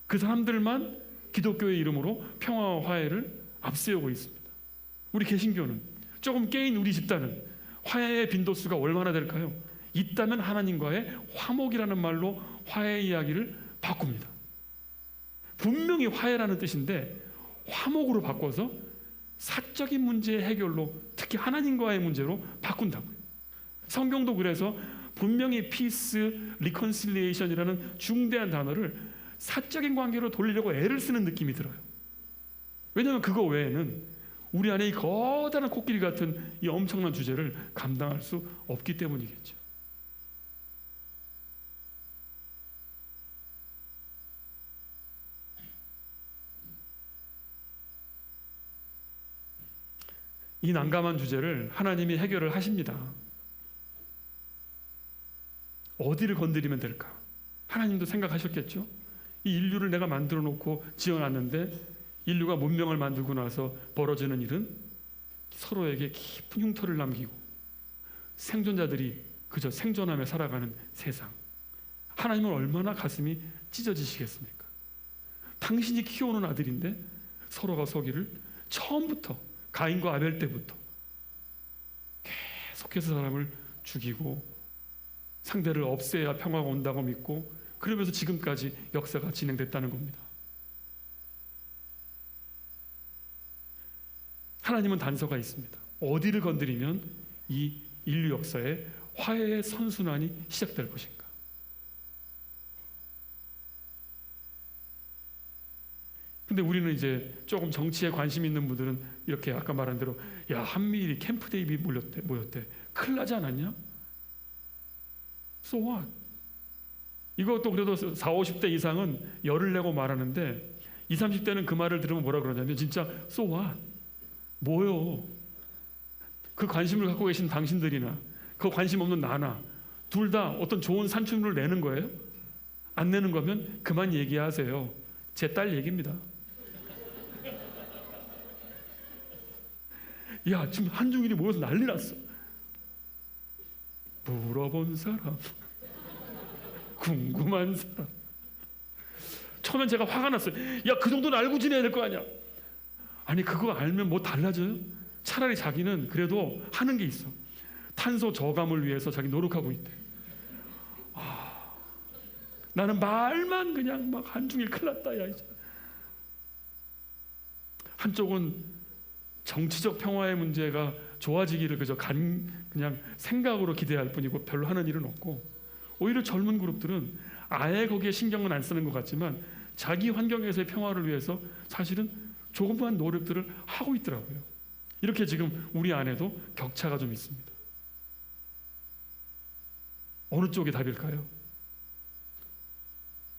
그 사람들만 기독교의 이름으로 평화와 화해를 앞세우고 있습니다. 우리 개신교는, 조금 깨인 우리 집단은 화해의 빈도수가 얼마나 될까요? 있다면 하나님과의 화목이라는 말로 화해 이야기를 바꿉니다. 분명히 화해라는 뜻인데 화목으로 바꿔서 사적인 문제의 해결로, 특히 하나님과의 문제로 바꾼다고요. 성경도 그래서 분명히 피스, 리컨실리에이션이라는 중대한 단어를 사적인 관계로 돌리려고 애를 쓰는 느낌이 들어요. 왜냐하면 그거 외에는 우리 안에 이 거대한 코끼리 같은 이 엄청난 주제를 감당할 수 없기 때문이겠죠. 이 난감한 주제를 하나님이 해결을 하십니다. 어디를 건드리면 될까? 하나님도 생각하셨겠죠? 이 인류를 내가 만들어 놓고 지어놨는데 인류가 문명을 만들고 나서 벌어지는 일은 서로에게 깊은 흉터를 남기고 생존자들이 그저 생존하며 살아가는 세상. 하나님은 얼마나 가슴이 찢어지시겠습니까? 당신이 키워놓은 아들인데 서로가 서기를 처음부터, 가인과 아벨 때부터 계속해서 사람을 죽이고 상대를 없애야 평화가 온다고 믿고, 그러면서 지금까지 역사가 진행됐다는 겁니다. 하나님은 단서가 있습니다. 어디를 건드리면 이 인류 역사의 화해의 선순환이 시작될 것인가? 근데 우리는 이제 조금 정치에 관심 있는 분들은 이렇게 아까 말한 대로, 야, 한미일이 캠프 데이빗 모였대. 큰일 나지 않았냐? So what? 이것도 그래도 40, 50대 이상은 열을 내고 말하는데 20, 30대는 그 말을 들으면 뭐라 그러냐면 진짜 so what? 뭐요? 그 관심을 갖고 계신 당신들이나 그 관심 없는 나나 둘 다 어떤 좋은 산출물을 내는 거예요? 안 내는 거면 그만 얘기하세요. 제 딸 얘기입니다. 야, 지금 한중일이 모여서 난리 났어. 물어본 사람, 궁금한 사람. 처음엔 제가 화가 났어요. 야, 그 정도는 알고 지내야 될 거 아니야. 아니, 그거 알면 뭐 달라져요? 차라리 자기는 그래도 하는 게 있어. 탄소 저감을 위해서 자기 노력하고 있대. 나는 말만 그냥 막 한중일 큰일 났다. 야, 이제. 한쪽은 정치적 평화의 문제가 좋아지기를 그저 그냥 생각으로 기대할 뿐이고 별로 하는 일은 없고, 오히려 젊은 그룹들은 아예 거기에 신경은 안 쓰는 것 같지만 자기 환경에서의 평화를 위해서 사실은 조그마한 노력들을 하고 있더라고요. 이렇게 지금 우리 안에도 격차가 좀 있습니다. 어느 쪽이 답일까요?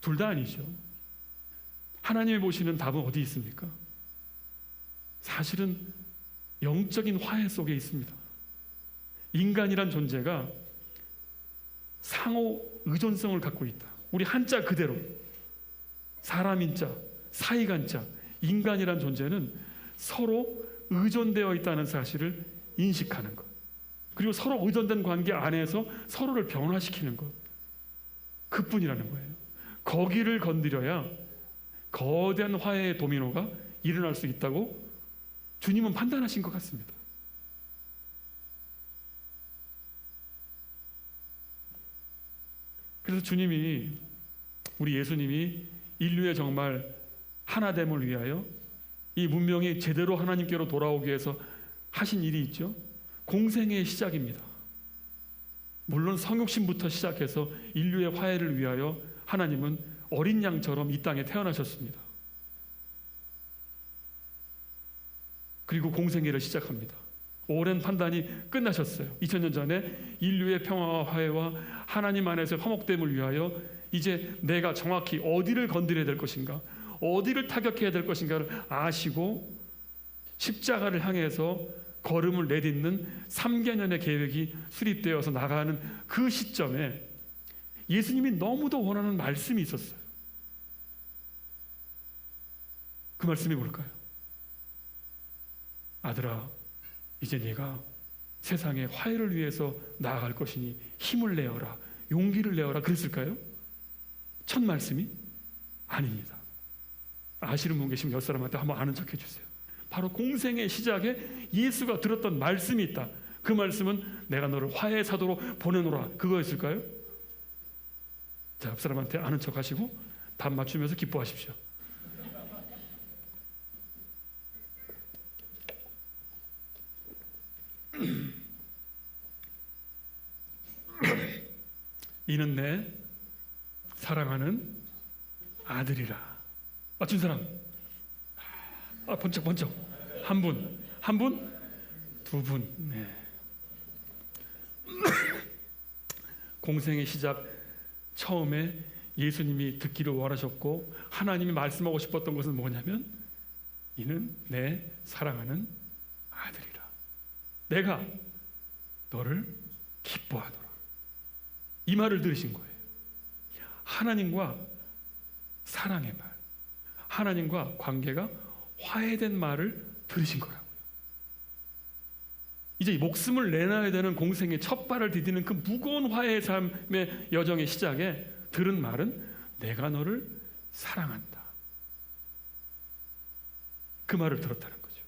둘 다 아니죠. 하나님이 보시는 답은 어디 있습니까? 사실은 영적인 화해 속에 있습니다. 인간이란 존재가 상호 의존성을 갖고 있다. 우리 한자 그대로 사람인자, 사이간자, 인간이란 존재는 서로 의존되어 있다는 사실을 인식하는 것, 그리고 서로 의존된 관계 안에서 서로를 변화시키는 것, 그뿐이라는 거예요. 거기를 건드려야 거대한 화해의 도미노가 일어날 수 있다고 주님은 판단하신 것 같습니다. 그래서 주님이, 우리 예수님이 인류의 정말 하나됨을 위하여 이 문명이 제대로 하나님께로 돌아오기 위해서 하신 일이 있죠. 공생의 시작입니다. 물론 성육신부터 시작해서 인류의 화해를 위하여 하나님은 어린 양처럼 이 땅에 태어나셨습니다. 그리고 공생애를 시작합니다. 오랜 판단이 끝나셨어요. 2000년 전에 인류의 평화와 화해와 하나님 안에서 화목됨을 위하여 이제 내가 정확히 어디를 건드려야 될 것인가, 어디를 타격해야 될 것인가를 아시고 십자가를 향해서 걸음을 내딛는 3개년의 계획이 수립되어서 나가는 그 시점에 예수님이 너무도 원하는 말씀이 있었어요. 그 말씀이 뭘까요? 아들아, 이제 네가 세상의 화해를 위해서 나아갈 것이니 힘을 내어라, 용기를 내어라 그랬을까요? 첫 말씀이 아닙니다. 아시는 분 계시면 옆 사람한테 한번 아는 척 해주세요. 바로 공생의 시작에 예수가 들었던 말씀이 있다. 그 말씀은 내가 너를 화해의 사도로 보내노라, 그거였을까요? 자, 옆 사람한테 아는 척 하시고 답 맞추면서 기뻐하십시오. 이는 내 사랑하는 아들이라. 맞춘 사람? 번쩍 한 분, 두 분. 네. 공생의 시작 처음에 예수님이 듣기를 원하셨고 하나님이 말씀하고 싶었던 것은 뭐냐면 이는 내 사랑하는 아들이라. 내가 너를 기뻐하노라. 이 말을 들으신 거예요. 하나님과 사랑의 말, 하나님과 관계가 화해된 말을 들으신 거라고요. 이제 목숨을 내놔야 되는 공생의 첫 발을 디디는 그 무거운 화해의 삶의 여정의 시작에 들은 말은 내가 너를 사랑한다. 그 말을 들었다는 거죠.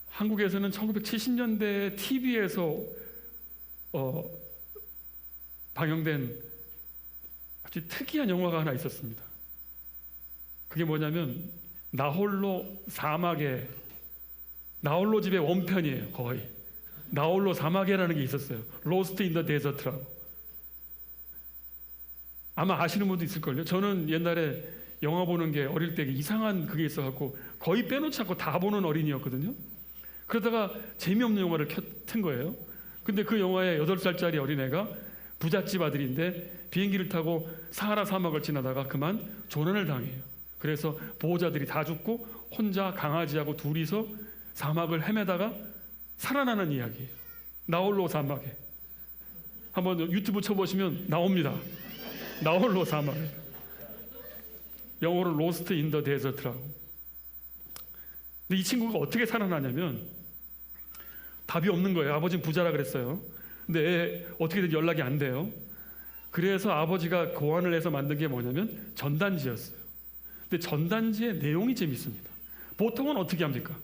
한국에서는 1970년대 TV에서 방영된 아주 특이한 영화가 하나 있었습니다. 그게 뭐냐면 나홀로 사막에, 나홀로 집의 원편이에요. 거의 나홀로 사막에라는 게 있었어요. 로스트 인 더 데저트라고. 아마 아시는 분도 있을걸요. 저는 옛날에 영화 보는 게 어릴 때 이상한 그게 있어갖고 거의 빼놓지 않고 다 보는 어린이였거든요. 그러다가 재미없는 영화를 튼 거예요. 근데 그 영화에 8살짜리 어린애가 부잣집 아들인데 비행기를 타고 사하라 사막을 지나다가 그만 조난을 당해요. 그래서 보호자들이 다 죽고 혼자 강아지하고 둘이서 사막을 헤매다가 살아나는 이야기예요. 나홀로 사막에. 한번 유튜브 쳐보시면 나옵니다. 나홀로 사막에. 영어로 로스트 인 더 데저트라고. 근데 이 친구가 어떻게 살아나냐면 답이 없는 거예요. 아버지는 부자라 그랬어요. 근데 어떻게든 연락이 안 돼요. 그래서 아버지가 고안을 해서 만든 게 뭐냐면 전단지였어요. 근데 전단지의 내용이 재밌습니다. 보통은 어떻게 합니까?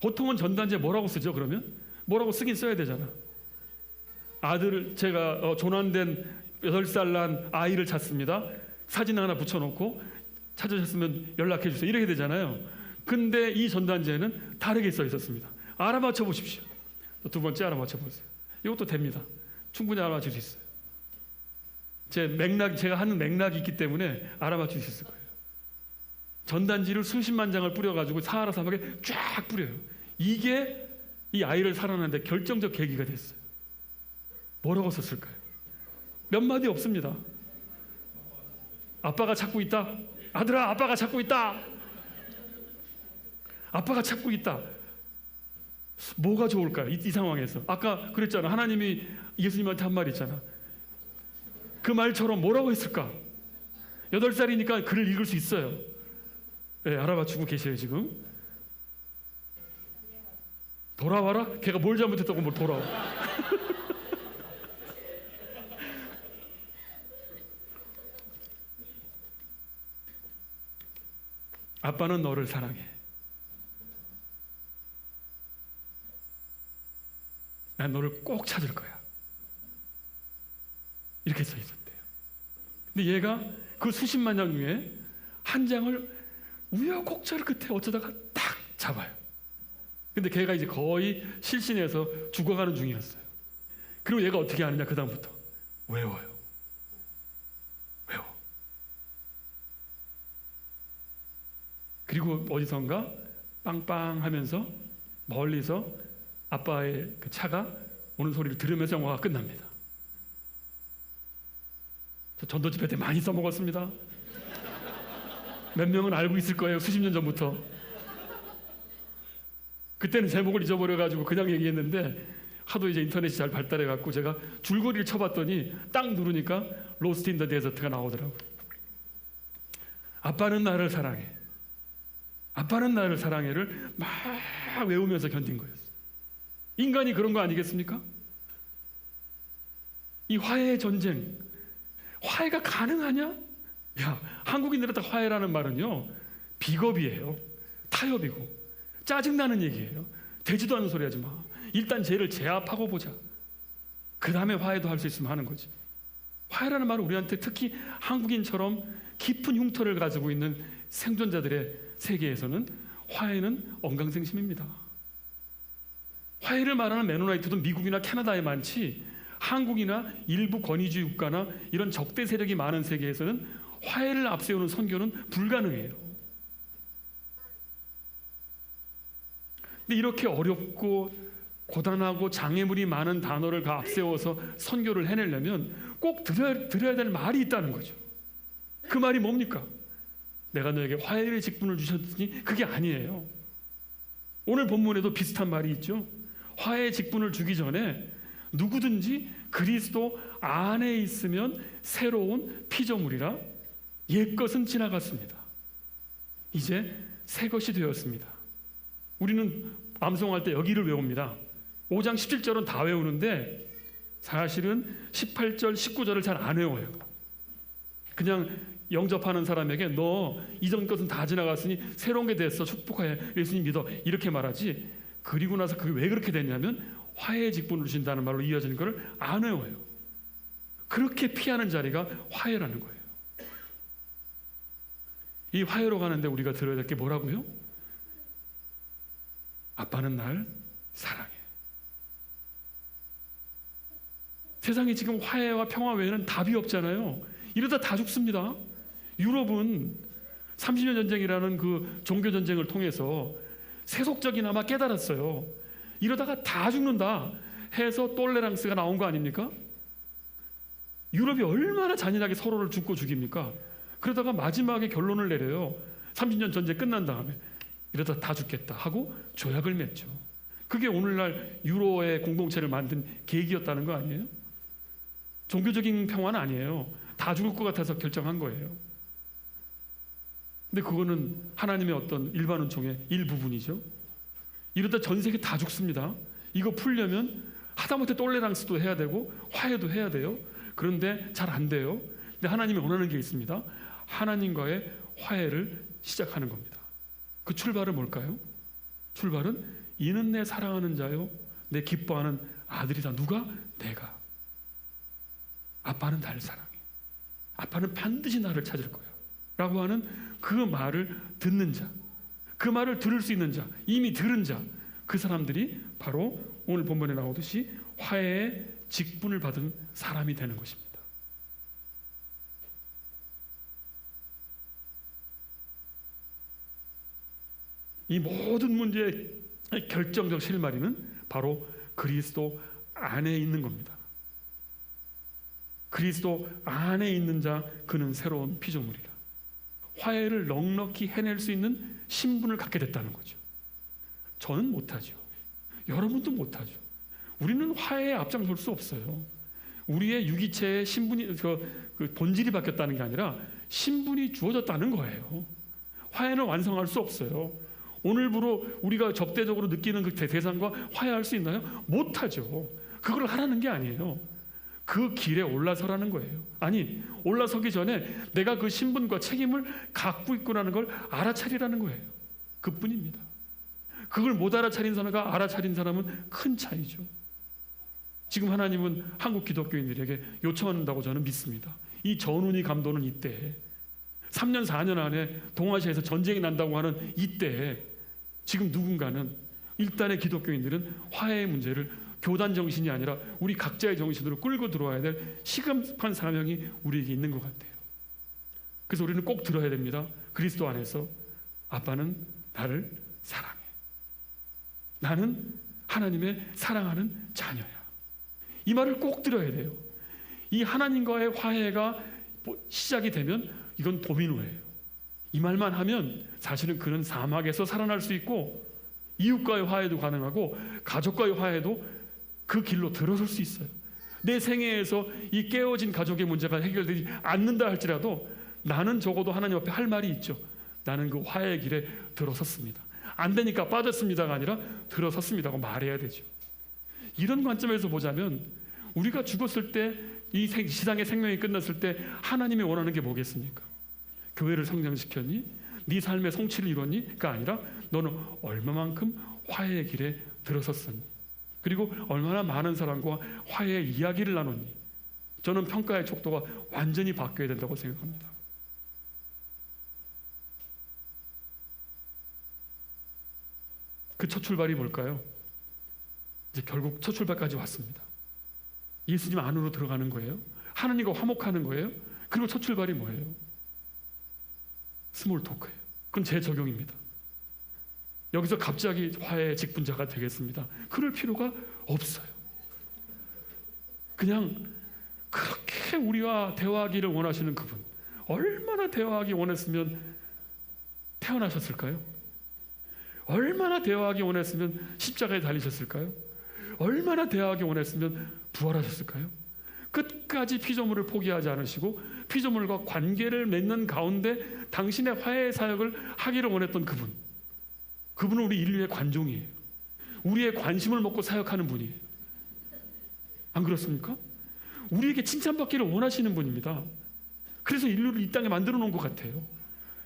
보통은 전단지에 뭐라고 쓰죠? 그러면 뭐라고 쓰긴 써야 되잖아. 아들을 제가 조난된 8살 난 아이를 찾습니다. 사진 하나 붙여놓고 찾으셨으면 연락해 주세요. 이렇게 되잖아요. 근데 이 전단지에는 다르게 써 있었습니다. 알아맞혀 보십시오. 두 번째 알아맞혀 보세요. 이것도 됩니다. 충분히 알아맞힐 수 있어요. 제가 하는 맥락이 있기 때문에 알아맞힐 수 있을 거예요. 전단지를 수십만 장을 뿌려가지고 사하라 사막에 쫙 뿌려요. 이게 이 아이를 살아나는데 결정적 계기가 됐어요. 뭐라고 썼을까요? 몇 마디 없습니다. 아빠가 찾고 있다. 아들아, 아빠가 찾고 있다. 아빠가 찾고 있다. 뭐가 좋을까요? 이 상황에서. 아까 그랬잖아. 하나님이 예수님한테 한 말 있잖아. 그 말처럼 뭐라고 했을까? 8살이니까 글을 읽을 수 있어요. 네, 알아맞추고 계셔요 지금. 돌아와라? 걔가 뭘 잘못했다고 뭘 돌아와. 아빠는 너를 사랑해. 난 너를 꼭 찾을 거야. 이렇게 써 있었대요. 근데 얘가 그 수십만 장 중에 한 장을 우여곡절 끝에 어쩌다가 딱 잡아요. 근데 걔가 이제 거의 실신해서 죽어가는 중이었어요. 그리고 얘가 어떻게 하느냐, 그 다음부터 외워요. 외워. 그리고 어디선가 빵빵 하면서 멀리서 아빠의 그 차가 오는 소리를 들으면서 영화가 끝납니다. 저 전도집회 때 많이 써먹었습니다. 몇 명은 알고 있을 거예요. 수십 년 전부터. 그때는 제목을 잊어버려가지고 그냥 얘기했는데 하도 이제 인터넷이 잘 발달해갖고 제가 줄거리를 쳐봤더니 딱 누르니까 로스트 인 더 데저트가 나오더라고요. 아빠는 나를 사랑해. 아빠는 나를 사랑해를 막 외우면서 견딘 거였어요. 인간이 그런 거 아니겠습니까? 이 화해의 전쟁, 화해가 가능하냐? 야, 한국인들한테 화해라는 말은요, 비겁이에요. 타협이고 짜증나는 얘기예요. 되지도 않는 소리 하지 마. 일단 쟤를 제압하고 보자. 그 다음에 화해도 할 수 있으면 하는 거지. 화해라는 말은 우리한테 특히 한국인처럼 깊은 흉터를 가지고 있는 생존자들의 세계에서는 화해는 언강생심입니다. 화해를 말하는 메노나이트도 미국이나 캐나다에 많지, 한국이나 일부 권위주의 국가나 이런 적대 세력이 많은 세계에서는 화해를 앞세우는 선교는 불가능해요. 근데 이렇게 어렵고 고단하고 장애물이 많은 단어를 앞세워서 선교를 해내려면 꼭 들어야 될 말이 있다는 거죠. 그 말이 뭡니까? 내가 너에게 화해의 직분을 주셨으니 그게 아니에요. 오늘 본문에도 비슷한 말이 있죠. 화해의 직분을 주기 전에 누구든지 그리스도 안에 있으면 새로운 피조물이라 옛것은 지나갔습니다. 이제 새 것이 되었습니다. 우리는 암송할 때 여기를 외웁니다. 5장 17절은 다 외우는데 사실은 18절, 19절을 잘 안 외워요. 그냥 영접하는 사람에게 너 이전 것은 다 지나갔으니 새로운 게 됐어, 축복해, 예수님 믿어, 이렇게 말하지, 그리고 나서 그게 왜 그렇게 됐냐면 화해의 직분을 주신다는 말로 이어지는 것을 안 외워요. 그렇게 피하는 자리가 화해라는 거예요. 이 화해로 가는데 우리가 들어야 될 게 뭐라고요? 아빠는 날 사랑해. 세상에 지금 화해와 평화 외에는 답이 없잖아요. 이러다 다 죽습니다. 유럽은 30년 전쟁이라는 그 종교 전쟁을 통해서 세속적이나마 깨달았어요. 이러다가 다 죽는다 해서 똘레랑스가 나온 거 아닙니까? 유럽이 얼마나 잔인하게 서로를 죽고 죽입니까? 그러다가 마지막에 결론을 내려요. 30년 전쟁 끝난 다음에 이러다 다 죽겠다 하고 조약을 맺죠. 그게 오늘날 유로의 공동체를 만든 계기였다는 거 아니에요? 종교적인 평화는 아니에요. 다 죽을 것 같아서 결정한 거예요. 근데 그거는 하나님의 어떤 일반 은총의 일부분이죠. 이러다 전 세계 다 죽습니다. 이거 풀려면 하다못해 똘레랑스도 해야 되고 화해도 해야 돼요. 그런데 잘 안 돼요. 근데 하나님이 원하는 게 있습니다. 하나님과의 화해를 시작하는 겁니다. 그 출발은 뭘까요? 출발은 이는 내 사랑하는 자요 내 기뻐하는 아들이다. 누가? 내가. 아빠는 나를 사랑해. 아빠는 반드시 나를 찾을 거야 라고 하는 그 말을 듣는 자, 그 말을 들을 수 있는 자, 이미 들은 자, 그 사람들이 바로 오늘 본문에 나오듯이 화해의 직분을 받은 사람이 되는 것입니다. 이 모든 문제의 결정적 실마리는 바로 그리스도 안에 있는 겁니다. 그리스도 안에 있는 자, 그는 새로운 피조물이라. 화해를 넉넉히 해낼 수 있는 신분을 갖게 됐다는 거죠. 저는 못하죠. 여러분도 못하죠. 우리는 화해에 앞장설 수 없어요. 우리의 유기체의 신분이 그 본질이 바뀌었다는 게 아니라 신분이 주어졌다는 거예요. 화해는 완성할 수 없어요. 오늘부로 우리가 적대적으로 느끼는 그 대상과 화해할 수 있나요? 못하죠. 그걸 하라는 게 아니에요. 그 길에 올라서라는 거예요. 아니, 올라서기 전에 내가 그 신분과 책임을 갖고 있구나는 걸 알아차리라는 거예요. 그뿐입니다. 그걸 못 알아차린 사람과 알아차린 사람은 큰 차이죠. 지금 하나님은 한국 기독교인들에게 요청한다고 저는 믿습니다. 이 전운이 감도는 이때에 3년 4년 안에 동아시아에서 전쟁이 난다고 하는 이때에 지금 누군가는 일단의 기독교인들은 화해의 문제를 교단 정신이 아니라 우리 각자의 정신으로 끌고 들어와야 될 시급한 사명이 우리에게 있는 것 같아요. 그래서 우리는 꼭 들어야 됩니다. 그리스도 안에서 아빠는 나를 사랑해. 나는 하나님의 사랑하는 자녀야. 이 말을 꼭 들어야 돼요. 이 하나님과의 화해가 시작이 되면 이건 도미노예요. 이 말만 하면 사실은 그는 사막에서 살아날 수 있고 이웃과의 화해도 가능하고 가족과의 화해도 그 길로 들어설 수 있어요. 내 생애에서 이 깨어진 가족의 문제가 해결되지 않는다 할지라도 나는 적어도 하나님 앞에 할 말이 있죠. 나는 그 화해의 길에 들어섰습니다. 안 되니까 빠졌습니다가 아니라 들어섰습니다고 말해야 되죠. 이런 관점에서 보자면 우리가 죽었을 때, 이 시상의 생명이 끝났을 때 하나님이 원하는 게 뭐겠습니까? 교회를 성장시켰니? 네 삶의 성취를 이뤘니?가 아니라 너는 얼마만큼 화해의 길에 들어섰었니? 그리고 얼마나 많은 사람과 화해의 이야기를 나눴니? 저는 평가의 척도가 완전히 바뀌어야 된다고 생각합니다. 그 첫 출발이 뭘까요? 이제 결국 첫 출발까지 왔습니다. 예수님 안으로 들어가는 거예요. 하나님과 화목하는 거예요. 그리고 첫 출발이 뭐예요? 스몰 토크예요. 그건 제 적용입니다. 여기서 갑자기 화해의 직분자가 되겠습니다. 그럴 필요가 없어요. 그냥 그렇게 우리와 대화하기를 원하시는 그분, 얼마나 대화하기 원했으면 태어나셨을까요? 얼마나 대화하기 원했으면 십자가에 달리셨을까요? 얼마나 대화하기 원했으면 부활하셨을까요? 끝까지 피조물을 포기하지 않으시고 피조물과 관계를 맺는 가운데 당신의 화해의 사역을 하기를 원했던 그분은 우리 인류의 관종이에요. 우리의 관심을 먹고 사역하는 분이에요. 안 그렇습니까? 우리에게 칭찬받기를 원하시는 분입니다. 그래서 인류를 이 땅에 만들어 놓은 것 같아요.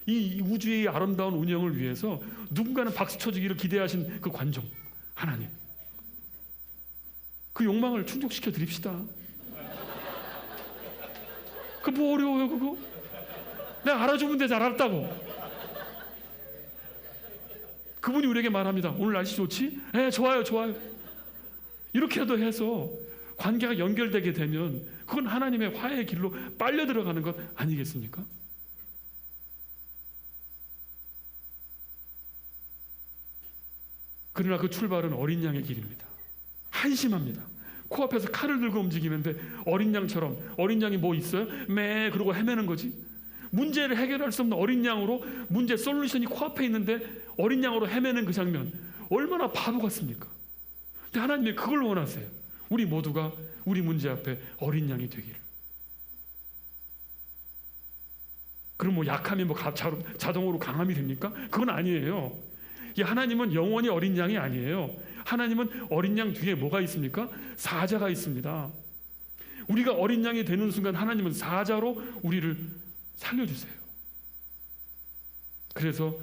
이 우주의 아름다운 운영을 위해서 누군가는 박수 쳐주기를 기대하신 그 관종 하나님, 그 욕망을 충족시켜 드립시다. 그 뭐 어려워요 그거? 내가 알아주면 되지, 알았다고. 그분이 우리에게 말합니다. 오늘 날씨 좋지? 네, 좋아요 좋아요. 이렇게라도 해서 관계가 연결되게 되면 그건 하나님의 화해의 길로 빨려 들어가는 것 아니겠습니까? 그러나 그 출발은 어린 양의 길입니다. 한심합니다. 코앞에서 칼을 들고 움직이는데 어린 양처럼, 어린 양이 뭐 있어요? 매 그러고 헤매는 거지. 문제를 해결할 수 없는 어린 양으로 문제 솔루션이 코앞에 있는데 어린 양으로 헤매는 그 장면, 얼마나 바보 같습니까? 근데 하나님이 그걸 원하세요. 우리 모두가 우리 문제 앞에 어린 양이 되기를. 그럼 뭐 약하면 뭐 자동으로 강함이 됩니까? 그건 아니에요. 이 하나님은 영원히 어린 양이 아니에요. 하나님은 어린 양 뒤에 뭐가 있습니까? 사자가 있습니다. 우리가 어린 양이 되는 순간 하나님은 사자로 우리를 살려주세요. 그래서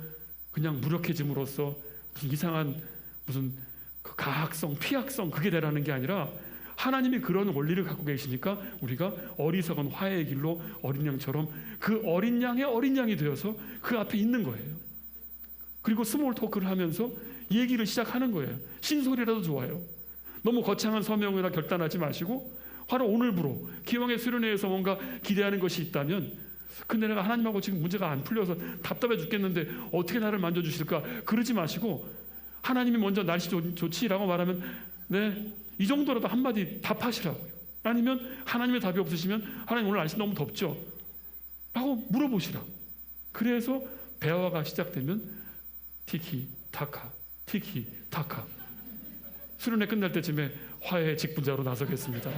그냥 무력해짐으로써 무슨 이상한 무슨 가학성, 피학성 그게 되라는 게 아니라 하나님이 그런 원리를 갖고 계시니까 우리가 어리석은 화해의 길로 어린 양처럼 그 어린 양의 어린 양이 되어서 그 앞에 있는 거예요. 그리고 스몰 토크를 하면서 얘기를 시작하는 거예요. 신소리라도 좋아요. 너무 거창한 서명이나 결단하지 마시고 바로 오늘부로 기왕의 수련회에서 뭔가 기대하는 것이 있다면, 근데 내가 하나님하고 지금 문제가 안 풀려서 답답해 죽겠는데 어떻게 나를 만져주실까, 그러지 마시고 하나님이 먼저 날씨 좋지라고 말하면 네, 이 정도라도 한마디 답하시라고요. 아니면 하나님의 답이 없으시면 하나님 오늘 날씨 너무 덥죠? 라고 물어보시라고. 그래서 대화가 시작되면 티키타카 티키타카, 수련회 끝날 때쯤에 화해의 직분자로 나서겠습니다.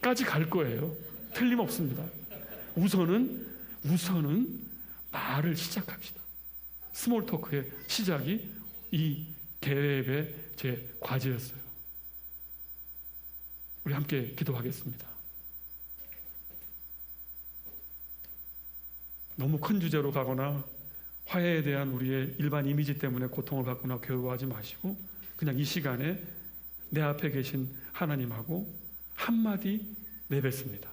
까지 갈 거예요. 틀림없습니다. 우선은 말을 시작합시다. 스몰 토크의 시작이 이 계획의 제 과제였어요. 우리 함께 기도하겠습니다. 너무 큰 주제로 가거나 화해에 대한 우리의 일반 이미지 때문에 고통을 받거나 괴로워하지 마시고 그냥 이 시간에 내 앞에 계신 하나님하고 한마디 내뱉습니다.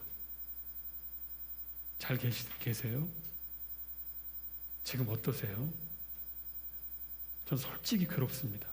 잘 계세요? 지금 어떠세요? 전 솔직히 괴롭습니다.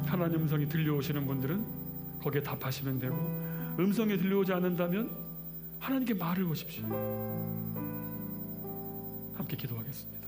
하나님 음성이 들려오시는 분들은 거기에 답하시면 되고, 음성이 들려오지 않는다면 하나님께 말을 보십시오. 함께 기도하겠습니다.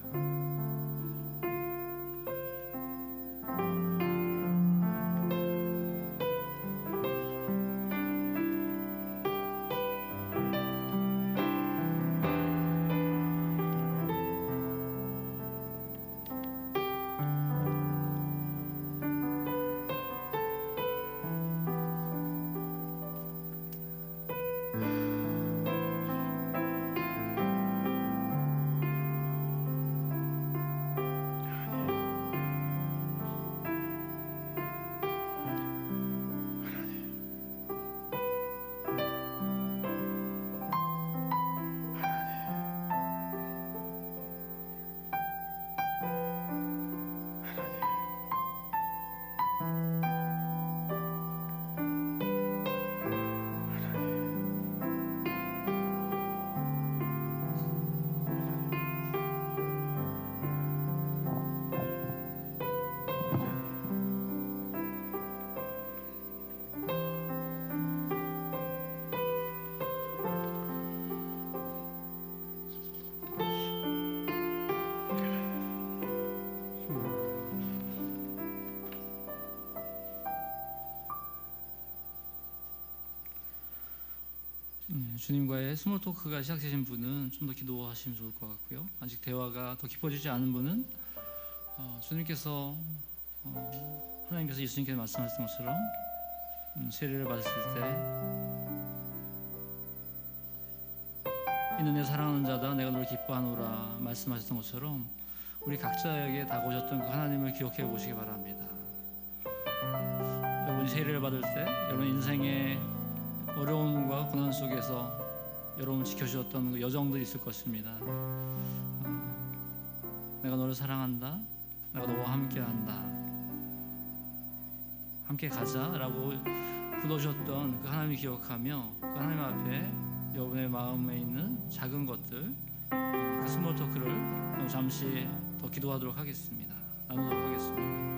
주님과의 스몰 토크가 시작되신 분은 좀 더 기도하시면 좋을 것 같고요. 아직 대화가 더 깊어지지 않은 분은 주님께서 하나님께서 예수님께 말씀하셨던 것처럼 세례를 받았을 때 이는 내 사랑하는 자다 내가 너를 기뻐하노라 말씀하셨던 것처럼 우리 각자에게 다가오셨던 그 하나님을 기억해 보시기 바랍니다. 여러분이 세례를 받을 때 여러분 인생의 어려움과 고난 속에서 여러분을 지켜주셨던 그 여정들이 있을 것입니다. 내가 너를 사랑한다. 내가 너와 함께한다. 함께 가자라고 불러주셨던 그 하나님을 기억하며 그 하나님 앞에 여러분의 마음에 있는 작은 것들, 그 스몰 토크를 잠시 더 기도하도록 하겠습니다. 나누도록 하겠습니다.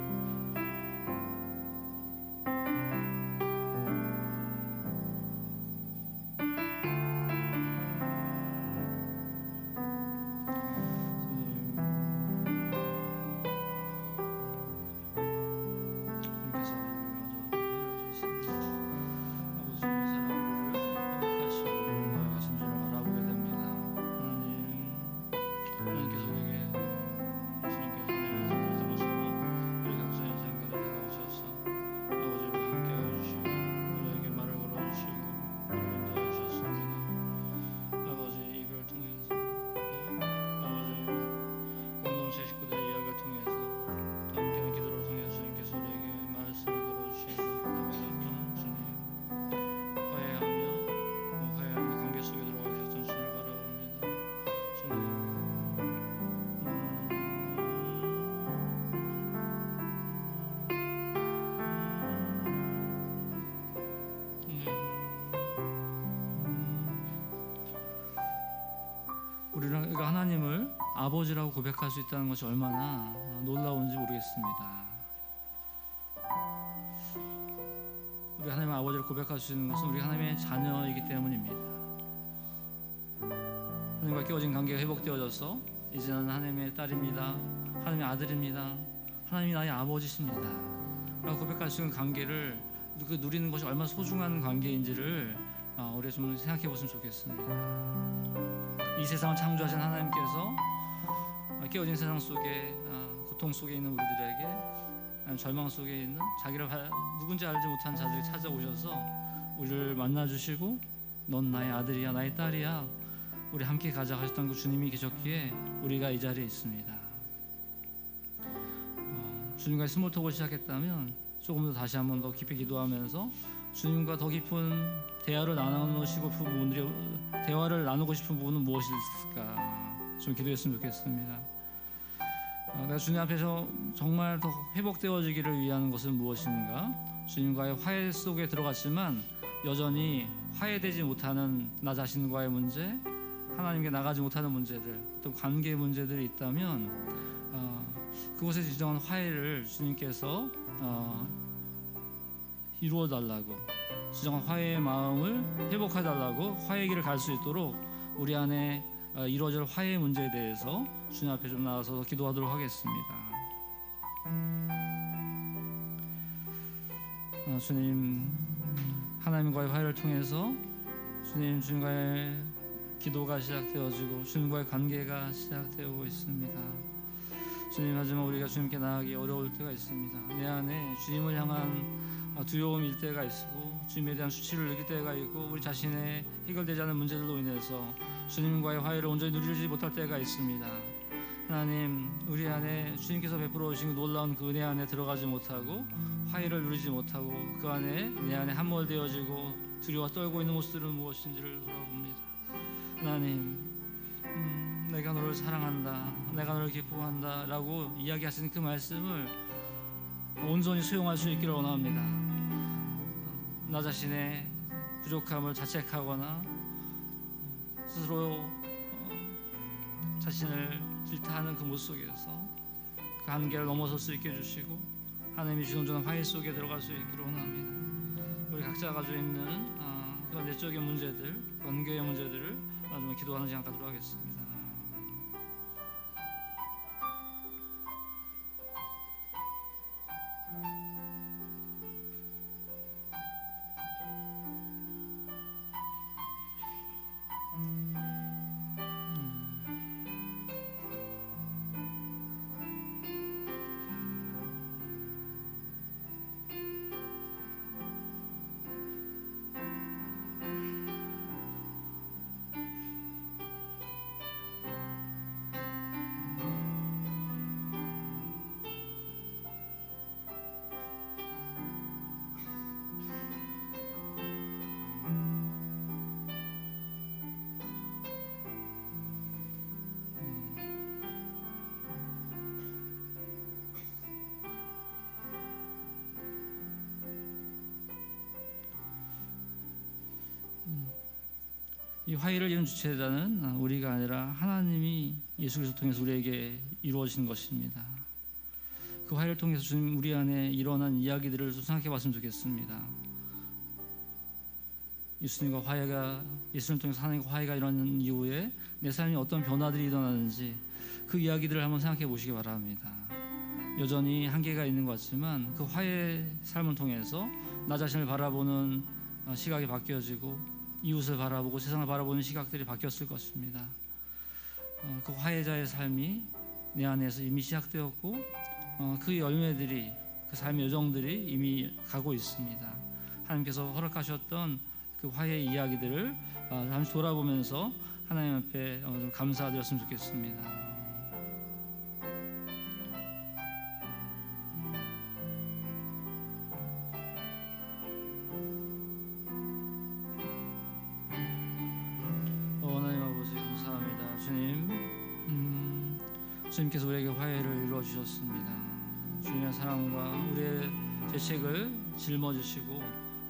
우리가 하나님을 아버지라고 고백할 수 있다는 것이 얼마나 놀라운지 모르겠습니다. 우리 하나님의 아버지를 고백할 수 있는 것은 우리 하나님의 자녀이기 때문입니다. 하나님과 깨어진 관계가 회복되어져서 이제는 하나님의 딸입니다. 하나님의 아들입니다. 하나님이 나의 아버지십니다. 라고 고백할 수 있는 관계를 누리는 것이 얼마나 소중한 관계인지를 우리가 좀 생각해 보시면 좋겠습니다. 이 세상을 창조하신 하나님께서 깨어진 세상 속에 고통 속에 있는 우리들에게 절망 속에 있는 자기를 누군지 알지 못한 자들이 찾아오셔서 우리를 만나주시고 넌 나의 아들이야 나의 딸이야 우리 함께 가자 하셨던 그 주님이 계셨기에 우리가 이 자리에 있습니다. 주님과 스몰톡을 시작했다면 조금 더 다시 한번 더 깊이 기도하면서 주님과 더 깊은 대화를 나누고 싶은 부분은 무엇이 있을까 좀 기도했으면 좋겠습니다. 내가 주님 앞에서 정말 더 회복되어지기를 위한 것은 무엇인가? 주님과의 화해 속에 들어갔지만 여전히 화해되지 못하는 나 자신과의 문제, 하나님께 나가지 못하는 문제들, 또 관계 문제들이 있다면 그곳에 지정한 화해를 주님께서 이루어 달라고, 지정한 화해의 마음을 회복해 달라고, 화해의 길을 갈 수 있도록 우리 안에 이루어질 화해의 문제에 대해서 주님 앞에 좀 나가서 기도하도록 하겠습니다. 주님, 하나님과의 화해를 통해서 주님과의 기도가 시작되어지고 주님과의 관계가 시작되고 있습니다. 주님, 하지만 우리가 주님께 나아가기 어려울 때가 있습니다. 내 안에 주님을 향한 두려움일 때가 있고 주님에 대한 수치를 느낄 때가 있고 우리 자신의 해결되지 않은 문제들로 인해서 주님과의 화해를 온전히 누리지 못할 때가 있습니다. 하나님, 우리 안에 주님께서 베풀어 오신 그 놀라운 그 은혜 안에 들어가지 못하고 화해를 누리지 못하고 그 안에 내 안에 함몰되어지고 두려워 떨고 있는 모습들은 무엇인지를 돌아봅니다. 하나님, 내가 너를 사랑한다, 내가 너를 기뻐한다 라고 이야기하신 그 말씀을 온전히 수용할 수 있기를 원합니다. 나 자신의 부족함을 자책하거나 스스로 자신을 질타하는 그 모습 속에서 그 한계를 넘어설 수 있게 해주시고 하나님이 주는 온전한 화해 속에 들어갈 수 있기를 원합니다. 우리 각자가 가지고 있는 그런 내적인 문제들, 관계의 문제들을 좀 기도하는 시간 갖도록 하겠습니다. 이 화해를 이룬 주체자는 우리가 아니라 하나님이 예수 그리스도 통해서 우리에게 이루어진 것입니다. 그 화해를 통해서 주님 우리 안에 일어난 이야기들을 좀 생각해 봤으면 좋겠습니다. 예수님과 화해가, 예수님을 통해서 하나님과 화해가 일어난 이후에 내 삶에 어떤 변화들이 일어나는지 그 이야기들을 한번 생각해 보시기 바랍니다. 여전히 한계가 있는 것 같지만 그 화해 삶을 통해서 나 자신을 바라보는 시각이 바뀌어지고 이웃을 바라보고 세상을 바라보는 시각들이 바뀌었을 것입니다. 그 화해자의 삶이 내 안에서 이미 시작되었고 그 열매들이, 그 삶의 여정들이 이미 가고 있습니다. 하나님께서 허락하셨던 그 화해의 이야기들을 잠시 돌아보면서 하나님 앞에 좀 감사드렸으면 좋겠습니다. 주님께서 우리에게 화해를 이루어 주셨습니다. 주님의 사랑과 우리의 죄책을 짊어지시고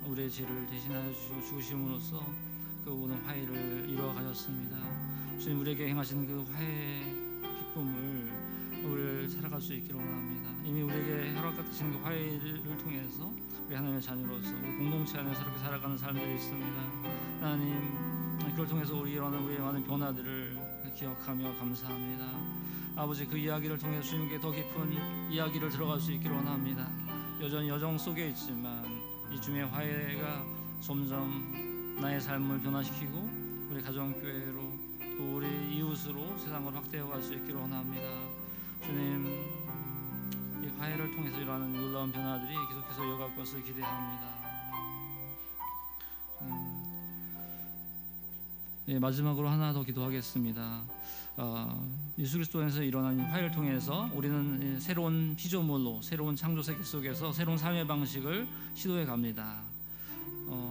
우리의 죄를 대신하여 주시고 죽으심으로써 그 모든 화해를 이루어 가셨습니다. 주님 우리에게 행하시는 그 화해의 기쁨을 우리를 살아갈 수 있기를 원합니다. 이미 우리에게 허락하신 그 화해를 통해서 우리 하나님의 자녀로서 우리 공동체 안에서 이렇게 살아가는 삶들이 있습니다. 하나님, 그걸 통해서 우리의 많은 변화들을 기억하며 감사합니다. 아버지, 그 이야기를 통해서 주님께 더 깊은 이야기를 들어갈 수 있기를 원합니다. 여전히 여정 속에 있지만 이 주님의 화해가 점점 나의 삶을 변화시키고 우리 가정교회로 또 우리 이웃으로 세상을 확대해 갈 수 있기를 원합니다. 주님, 이 화해를 통해서 일어나는 놀라운 변화들이 계속해서 이어갈 것을 기대합니다. 예, 마지막으로 하나 더 기도하겠습니다. 예수 그리스도 안에서 일어난 이 화해를 통해서 우리는 새로운 피조물로 새로운 창조 세계 속에서 새로운 삶의 방식을 시도해 갑니다.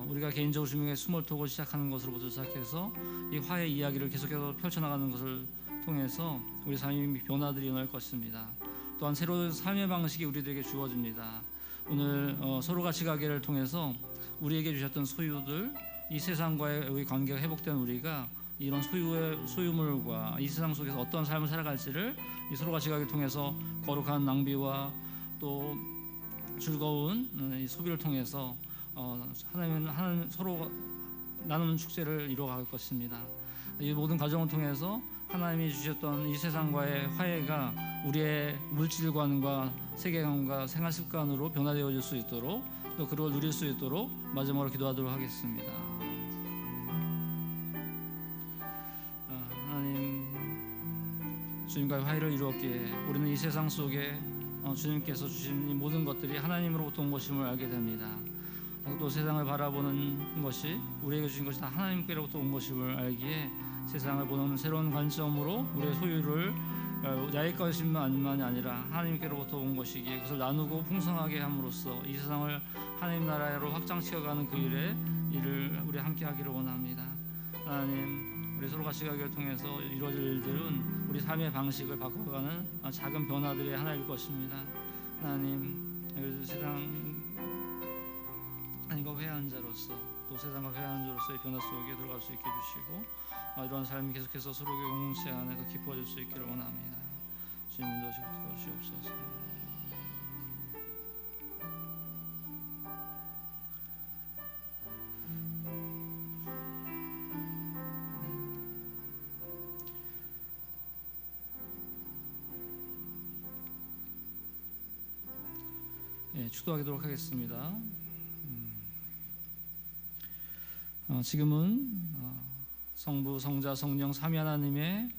우리가 개인적으로 주님의 스몰톡을 시작하는 것으로부터 시작해서 이 화해 이야기를 계속해서 펼쳐나가는 것을 통해서 우리 삶의 변화들이 일어날 것입니다. 또한 새로운 삶의 방식이 우리들에게 주어집니다. 오늘 서로가 지가게를 통해서 우리에게 주셨던 소유들, 이 세상과의 우리 관계가 회복된 우리가 이런 소유물과 이 세상 속에서 어떤 삶을 살아갈지를 이 서로가 지가게를 통해서 거룩한 낭비와 또 즐거운 이 소비를 통해서 하나님 서로 나누는 축제를 이루어갈 것입니다. 이 모든 과정을 통해서 하나님이 주셨던 이 세상과의 화해가 우리의 물질관과 세계관과 생활 습관으로 변화되어질 수 있도록 또 그걸 누릴 수 있도록 마지막으로 기도하도록 하겠습니다. 하나님, 주님과의 화해를 이루었기에 우리는 이 세상 속에 주님께서 주신 이 모든 것들이 하나님으로부터 온 것임을 알게 됩니다. 또 세상을 바라보는 것이 우리에게 주신 것이 다 하나님께로부터 온 것임을 알기에 세상을 보는 새로운 관점으로 우리의 소유를 나의 것만이 아니라 하나님께로부터 온 것이기에 그것을 나누고 풍성하게 함으로써 이 세상을 하나님 나라로 확장시켜가는 그 일을 우리 함께 하기를 원합니다. 하나님, 우리 서로 같이 가기를 통해서 이루어질 일들은 우리 삶의 방식을 바꿔가는 작은 변화들의 하나일 것입니다. 하나님, 세상 하나님과 회개한 자로서 또 세상과 회개한 자로서의 변화 속에 들어갈 수 있게 해주시고 이러한 삶이 계속해서 서로의 공동체 안에서 깊어질 수 있기를 원합니다. 주님 인도하시고 도와주시옵소서. 예, 축도하도록 하겠습니다. 지금은 성부, 성자, 성령 삼위 하나님의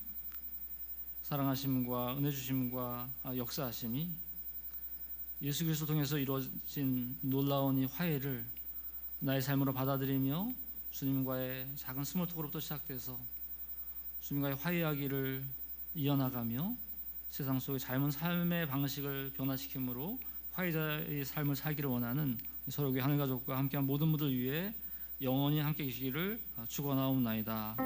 사랑하심과 은혜 주심과 역사하심이 예수 그리스도 통해서 이루어진 놀라운 이 화해를 나의 삶으로 받아들이며 주님과의 작은 스몰톡으로부터 시작돼서 주님과의 화해하기를 이어나가며 세상 속의 젊은 삶의 방식을 변화시키므로 화해자의 삶을 살기를 원하는 서로교회 하늘가족과 함께한 모든 분들 위해 영원히 함께 계시기를 축원하옵나이다.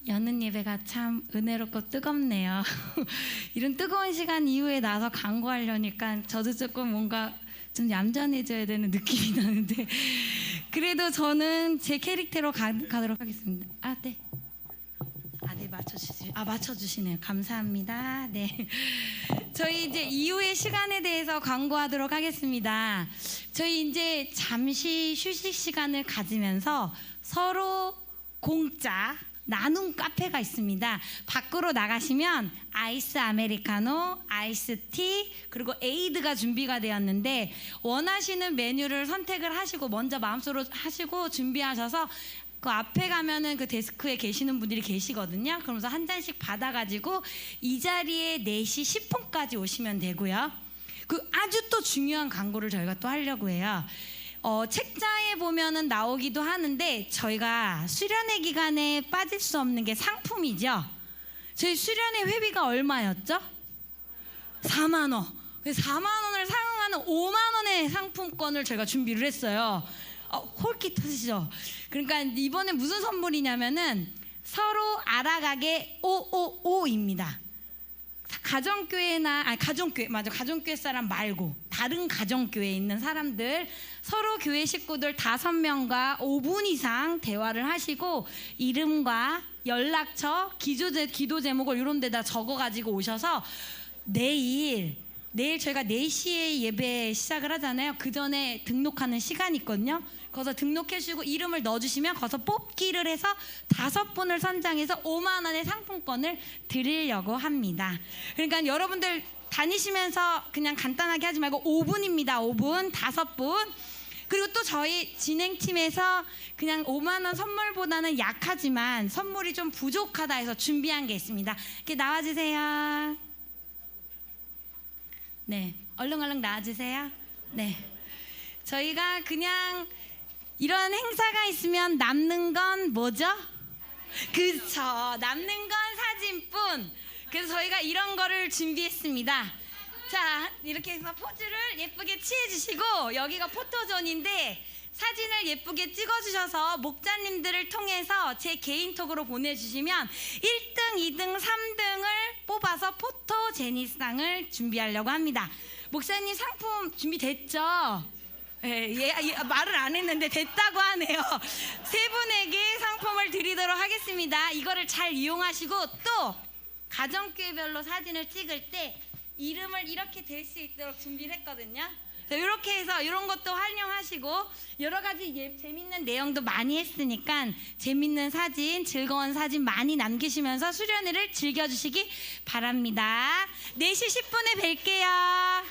여는 예배가 참 은혜롭고 뜨겁네요. 이런 뜨거운 시간 이후에 나서 간구하려니까 저도 조금 뭔가 좀 얌전해져야 되는 느낌이 나는데 그래도 저는 제 캐릭터로 가도록 하겠습니다. 네. 네, 맞춰주시네요. 감사합니다. 네. 저희 이제 이후의 시간에 대해서 광고하도록 하겠습니다. 저희 이제 잠시 휴식 시간을 가지면서 서로 공짜 나눔 카페가 있습니다. 밖으로 나가시면 아이스 아메리카노, 아이스티 그리고 에이드가 준비가 되었는데 원하시는 메뉴를 선택을 하시고 먼저 마음속으로 하시고 준비하셔서 그 앞에 가면은 그 데스크에 계시는 분들이 계시거든요. 그러면서 한 잔씩 받아가지고 이 자리에 4시 10분까지 오시면 되고요. 그 아주 또 중요한 광고를 저희가 또 하려고 해요. 책자에 보면은 나오기도 하는데 저희가 수련회 기간에 빠질 수 없는 게 상품이죠. 저희 수련회 회비가 얼마였죠? 4만 원. 4만 원을 상응하는 5만 원의 상품권을 저희가 준비를 했어요. 홀깃하시죠? 그러니까 이번에 무슨 선물이냐면은 서로 알아가게 555입니다. 가정교회 사람 말고 다른 가정교회에 있는 사람들 서로 교회 식구들 5명과 5분 이상 대화를 하시고 이름과 연락처, 기도 제목을 이런 데다 적어가지고 오셔서 내일 내일 저희가 4시에 예배 시작을 하잖아요. 그 전에 등록하는 시간이 있거든요. 거기서 등록해 주시고 이름을 넣어주시면 거기서 뽑기를 해서 5분을 선정해서 5만 원의 상품권을 드리려고 합니다. 그러니까 여러분들 다니시면서 그냥 간단하게 하지 말고 5분입니다. 5분, 5분. 그리고 또 저희 진행팀에서 그냥 5만 원 선물보다는 약하지만 선물이 좀 부족하다 해서 준비한 게 있습니다. 이렇게 나와주세요. 네, 얼른 나와주세요. 네, 저희가 그냥 이런 행사가 있으면 남는 건 뭐죠? 그쵸, 남는 건 사진뿐. 그래서 저희가 이런 거를 준비했습니다. 자, 이렇게 해서 포즈를 예쁘게 취해주시고 여기가 포토존인데 사진을 예쁘게 찍어주셔서 목자님들을 통해서 제 개인톡으로 보내주시면 1등, 2등, 3등을 뽑아서 포토제니상을 준비하려고 합니다. 목사님 상품 준비됐죠? 예, 말을 안 했는데 됐다고 하네요. 3분에게 상품을 드리도록 하겠습니다. 이거를 잘 이용하시고 또 가정교회별로 사진을 찍을 때 이름을 이렇게 댈 수 있도록 준비를 했거든요. 이렇게 해서 이런 것도 활용하시고 여러 가지 재밌는 내용도 많이 했으니까 재밌는 사진, 즐거운 사진 많이 남기시면서 수련회를 즐겨주시기 바랍니다. 4시 10분에 뵐게요.